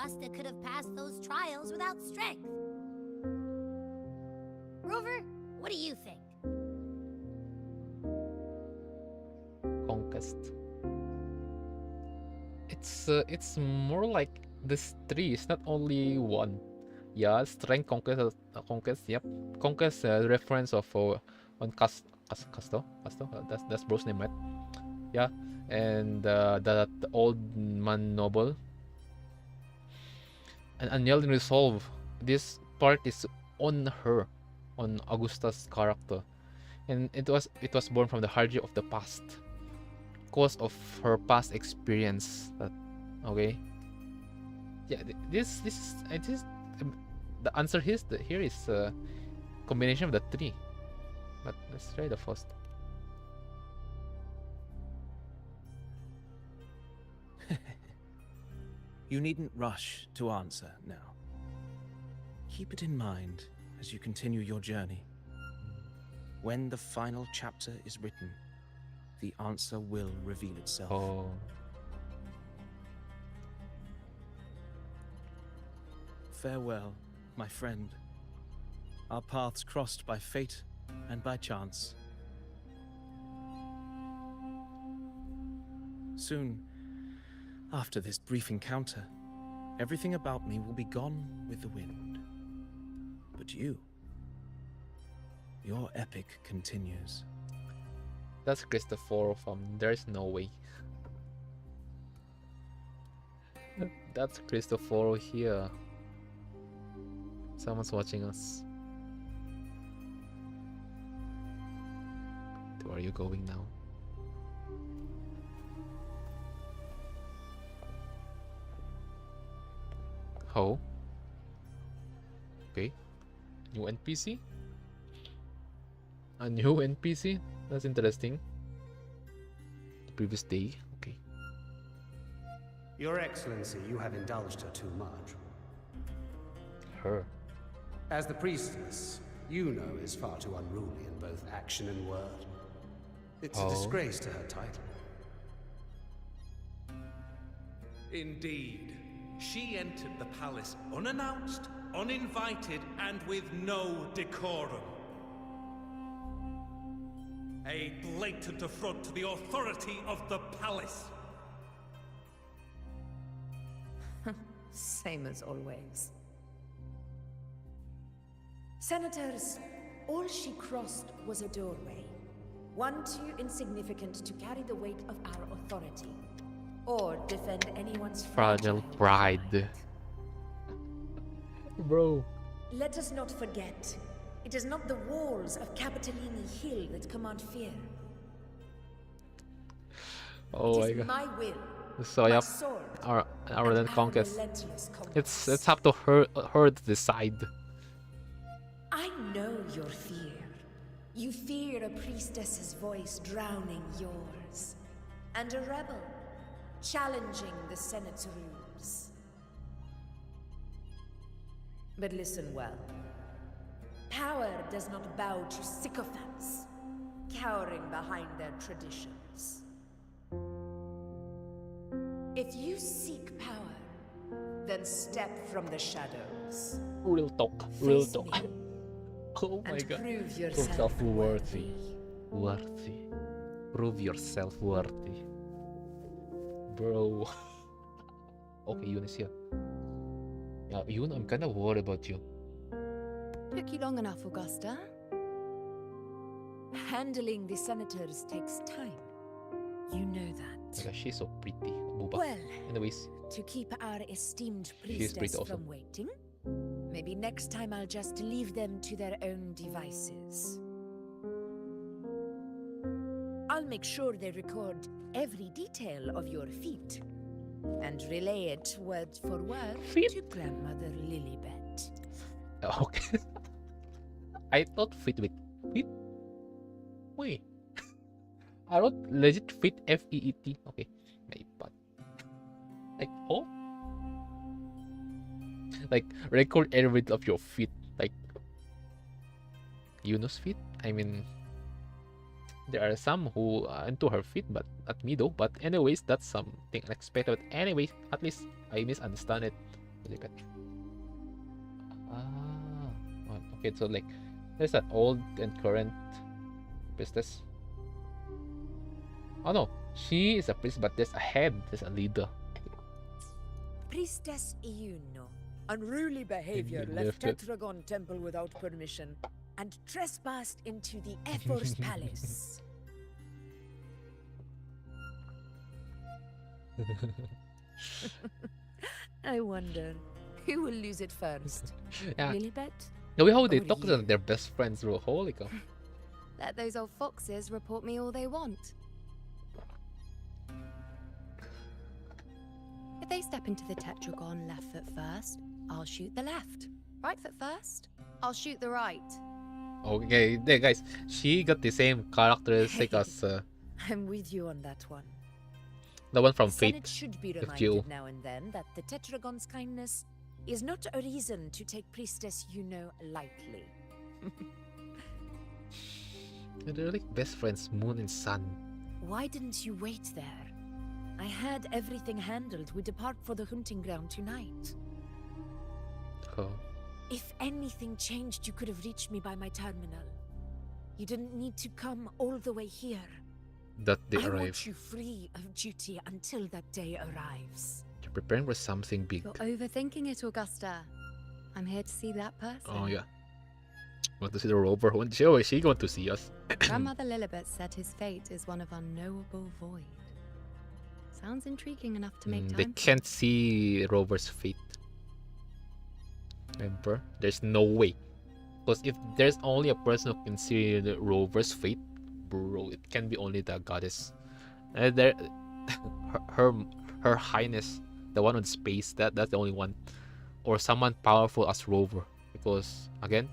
Augusta could have passed those trials without strength. Rover, what do you think? Conquest. It's more like this three. It's not only one. Yeah, strength, conquest, conquest. Yep, conquest. Reference of on Casto. That's bro's name, right? Yeah, and the old man noble. And unyielding resolve. This part is on her, on Augusta's character, and it was born from the hardship of the past, cause of her past experience. That okay. Yeah, this the answer here is a combination of the three. But let's try the first. You needn't rush to answer now. Keep it in mind as you continue your journey. When the final chapter is written, the answer will reveal itself. Oh, Farewell, my friend. Our paths crossed by fate and by chance. Soon, after this brief encounter, everything about me will be gone with the wind. But you, your epic continues. that's Christopher from There's No Way. That's Christopher here. Someone's watching us. Where are you going now? Oh. Okay. New NPC? A new NPC? That's interesting. The previous day. Okay. Your Excellency, you have indulged her too much. Her. As the priestess, Yuno is far too unruly in both action and word. It's Oh. a disgrace to her title. Indeed. She entered the palace unannounced, uninvited, and with no decorum. A blatant affront to the authority of the palace. Same as always. Senators, all she crossed was a doorway. One too insignificant to carry the weight of our authority, or defend anyone's Fragile pride. Bro. Let us not forget, it is not the walls of Capitolini Hill that command fear. Oh my it is god. my will, So my yeah, sword, our and then conquest. relentless compass. It's up to her to decide. I know your fear. You fear a priestess's voice drowning yours, and a rebel challenging the Senate's rules. But listen well. Power does not bow to sycophants, cowering behind their traditions. If you seek power, then step from the shadows. Real talk. Real Face talk. me, Oh my and god. prove Prove yourself yourself worthy. worthy. Prove yourself worthy. Bro. Okay, Yun is here. Yeah, Yun, I'm kinda worried about you. Took you long enough, Augusta. Handling the senators takes time. You know that. Yeah, she's so pretty. Booba. Well, Anyways, to keep our esteemed She's pretty priestess awesome. from waiting, maybe next time I'll just leave them to their own devices. I'll make sure they record every detail of your feat and relay it word for word Feet? to Grandmother Lilibet. okay. I thought fit with fit. Wait. I wrote legit fit FEET. Okay. My bad. Like oh? Like record every bit of your feet. Like Yuno's feet. I mean there are some who are into her feet, but not me though. But anyways, that's something unexpected. But anyways, at least I misunderstand it. Look at. Ah, okay. So like, there's an old and current priestess. Oh no, she is a priest, but there's a head. There's a leader. Priestess Iuno. Unruly behavior left Tetragon Temple without permission and trespassed into the Ephor's palace. I wonder who will lose it first. Yeah. Lilibet? The way how they Or talk you? to their best friends, bro. Holy cow. Let those old foxes report me all they want. If they step into the tetragon left foot first, I'll shoot the left. Right foot first, I'll shoot the right. Okay, there guys. She got the same characteristic as I'm with you on that one. the one from The Senate Fate. should be the reminded Fuel. now and then that the Tetragon's kindness is not a reason to take Priestess Yuno lightly. They're like best friends, Moon and Sun. Why didn't you wait there? I had everything handled. We depart for the hunting ground tonight. Oh. If anything changed, you could have reached me by my terminal. You didn't need to come all the way here. That they I arrive. want you free of duty until that day arrives. You're preparing for something big. You're overthinking it, Augusta. I'm here to see that person. Oh yeah. Want to see the rover? When she going to see us? Grandmother Lilibet said his fate is one of unknowable void. Sounds intriguing enough to make time They for. can't see Rover's fate. Remember? There's no way. Because if there's only a person who can see the Rover's fate, bro, it can be only the goddess. There, her highness, the one with space. That's the only one, or someone powerful as Rover. Because again,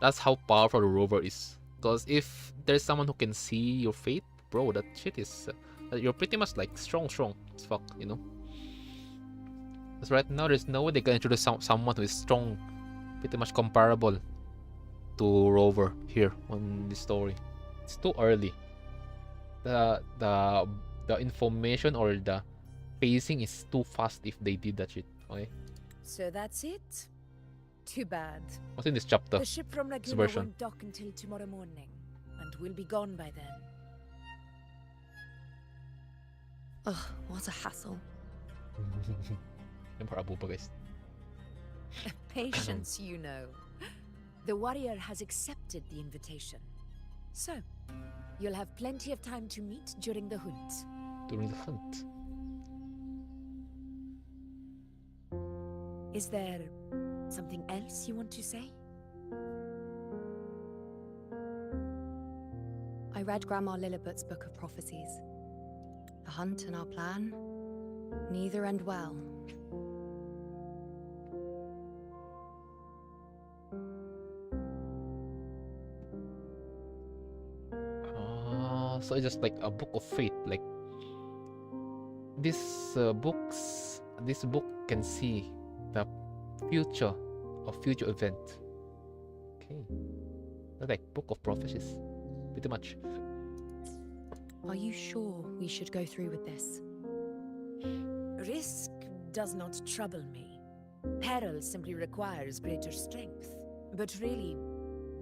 that's how powerful the Rover is. Because if there's someone who can see your fate, bro, that shit is you're pretty much like strong as fuck, you know. Because right now there's no way they can introduce someone who is strong, pretty much comparable to Rover here on the story. It's too early. The information or the pacing is too fast if they did that shit. Okay, So that's it? Too bad. what's in this chapter? The ship from Laguna version. won't dock until tomorrow morning, and we'll be gone by then. Ugh, what a hassle. Yung para abuba, guys. Patience, you know. The warrior has accepted the invitation. So, you'll have plenty of time to meet during the hunt. During the hunt. Is there something else you want to say? I read Grandma Lilibet's book of prophecies. The hunt and our plan, neither end well. So it's just like a book of fate. Like this book can see the future of future event. Okay, that's like book of prophecies, pretty much. Are you sure we should go through with this? Risk does not trouble me. Peril simply requires greater strength. But really,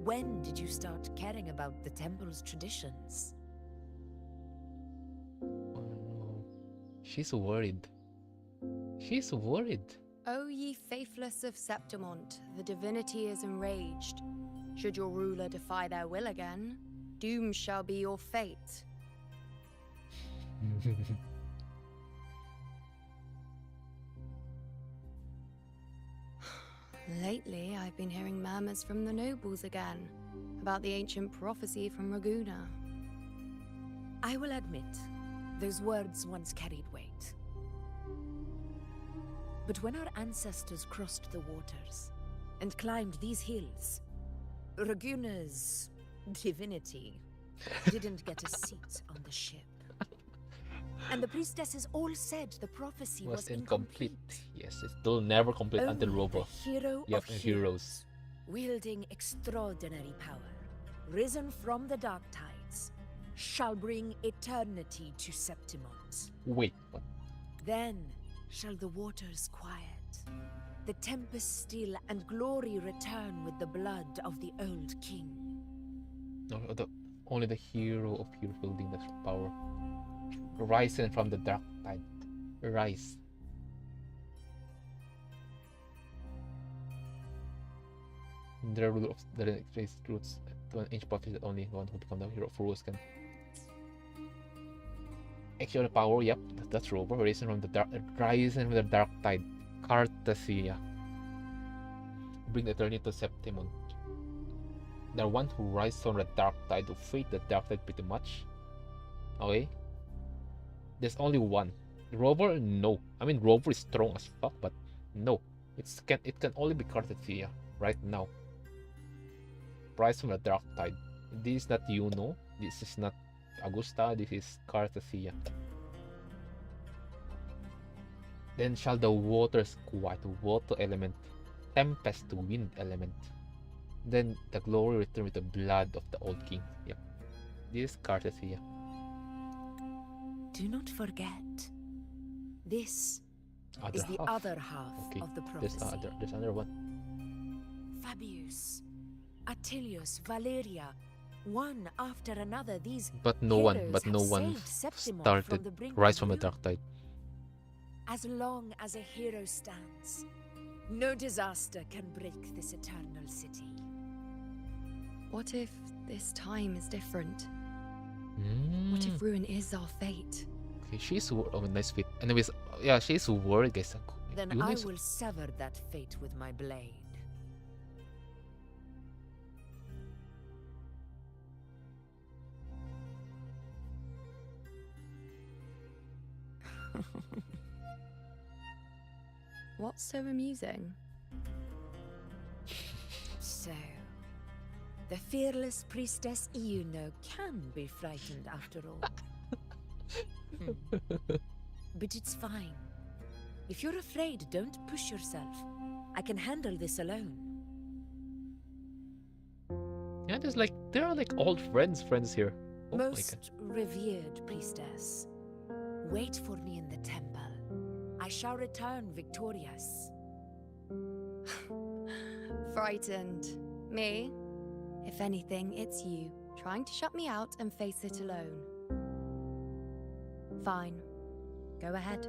when did you start caring about the temple's traditions? Oh no, she's worried. She's worried. O ye faithless of Septimont, the divinity is enraged. Should your ruler defy their will again, doom shall be your fate. Lately, I've been hearing murmurs from the nobles again about the ancient prophecy from Raguna. I will admit, those words once carried weight. But when our ancestors crossed the waters and climbed these hills, Raguna's divinity didn't get a seat on the ship. And the priestesses all said the prophecy was incomplete. Yes, it's still never complete until Only Rover. the hero Yep, of and heroes, heroes. wielding extraordinary power, risen from the dark tides, shall bring eternity to Septimont. Wait, what? Then shall the waters quiet, The tempest still and glory return with the blood of the old king. No, only the hero of hero building that power. Rising from the dark tide. Rise. The ruler of the race roots to an inch puff is the only one who become the hero of rules can. Actual power, yep, that's Rover. Rising from the dark tide. Cartasia. Bring eternity to Septimon. The one who rises from the dark tide to fate the dark tide pretty much. Okay. There's only one. Rover, no. I mean Rover is strong as fuck, but no. It can only be Cartasia right now. Rise from the dark tide. This is not Yuno. This is not Augusta. This is Cartasia. Then shall the waters quiet, water element, tempest, wind element. Then the glory return with the blood of the old king. Yep. This is Cartasia. Do not forget, this is the other half of the prophecy. There's another one. Fabius, Attilius, Valeria, one after another, these But no one saved Septimon started from the brink rise of from the ruin. dark tide. As long as a hero stands, no disaster can break this eternal city. What if this time is different? What if ruin is our fate? Okay, she's oh, nice fit. Anyways, yeah, she's worried, guys. Then Yuno I is- will sever that fate with my blade. What's so amusing? So, the fearless priestess Yuno can be frightened after all. But it's fine. If you're afraid, don't push yourself. I can handle this alone. Yeah, there are like old friends here. Oh my god. Most revered priestess, wait for me in the temple. I shall return victorious. Frightened. Me? If anything, it's you, trying to shut me out and face it alone. Fine. Go ahead.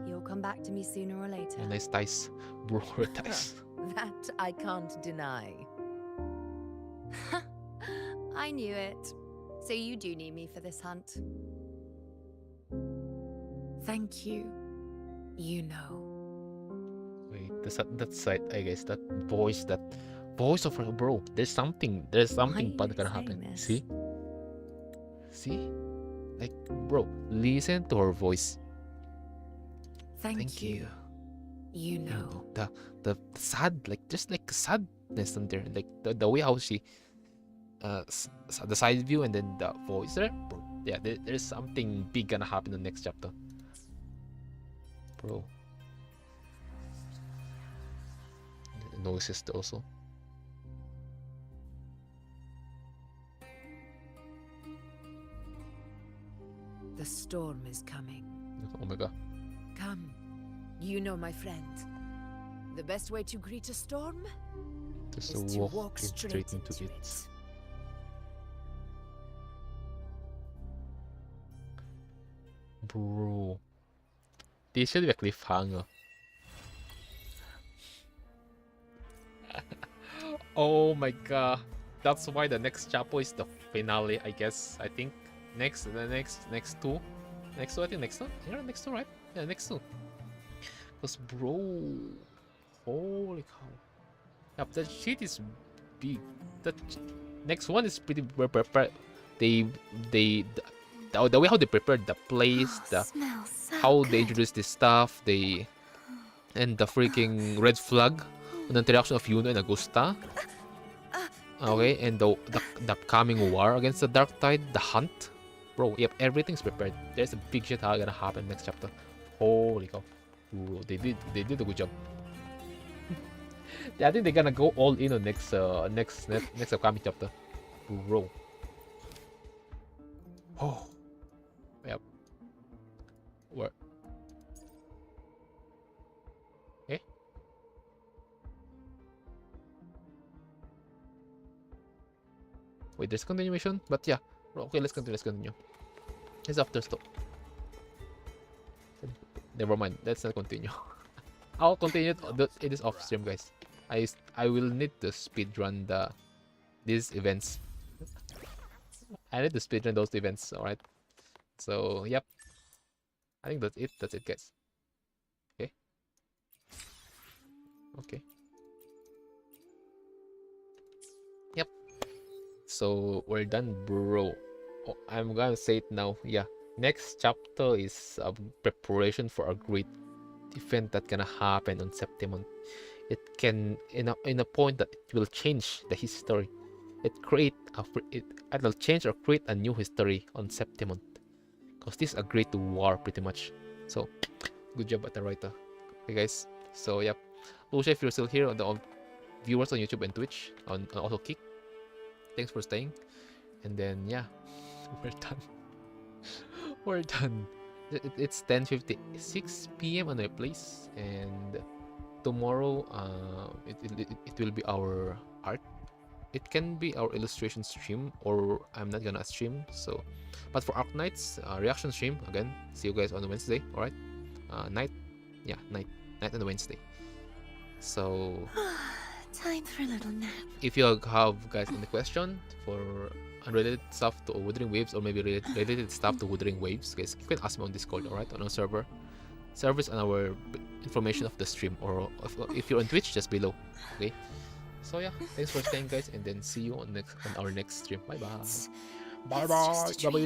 You'll come back to me sooner or later. Yeah, nice ties. Bro, ties. That I can't deny. I knew it. So you do need me for this hunt. Thank you. You know. Wait, that side, I guess, that voice of her, bro. There's something Why are bad you gonna saying happen. this? See? Like, bro, listen to her voice. Thank you. You know. The sad, like, just like sadness in there. Like, the way how she, the side view and then the voice there. Bro, yeah, there's something big gonna happen in the next chapter. Bro. Noises also. The storm is coming. Oh my god. Come. You know, my friend. The best way to greet a storm Just is to to walk walk straight into it. Bro. This should be a cliffhanger. Oh my god. That's why the next chapter is the finale, I guess. I think next two. Next two, I think next two. Yeah, next two, right? Yeah, next two. Cause bro, holy cow. Yep, that shit is big. That next one is pretty prepared. The way how they prepared the place, how they introduced this stuff, and the freaking red flag, the interaction of Yuno and Augusta. Okay, and the upcoming war against the Dark Tide, the hunt. Bro, yep, everything's prepared. There's a big shit gonna happen next chapter. Holy cow. Bro, they did a good job. Yeah, I think they're gonna go all in on next upcoming chapter. Bro. Oh. Yep. What? Eh? Wait, there's continuation, but yeah. Okay, let's continue. It's after stop. Never mind. Let's not continue. I'll continue it. It is off stream, guys. I will need to speed run these events. I need to speed run those events. All right. So yep. I think that's it. That's it, guys. Okay. Okay. Yep. So we're done, bro. Oh, I'm gonna say it now. Yeah. Next chapter is preparation for a great event that gonna happen on Septimon. It can in a point that it will change the history. It will change or create a new history on Septimon. Because this is a great war pretty much. So good job at the writer. Okay guys. So yep. Lucia, if you're still here on the viewers on YouTube and Twitch on also Kick. Thanks for staying. And then yeah, we're done. We're done. It's 10:56 p.m. on my place, and tomorrow it will be our art. It can be our illustration stream, or I'm not gonna stream. So, but for Arc Nights reaction stream again. See you guys on Wednesday. All right, night on the Wednesday. So Time for a little nap. if you have guys any question for unrelated stuff to Wuthering Waves, or maybe related stuff to Wuthering Waves, guys, you can ask me on Discord, alright, on our servers and our information of the stream, or if you're on Twitch, just below. Okay, so yeah, thanks for staying, guys, and then see you on our next stream. Bye bye. It's Bye just a bye. dream.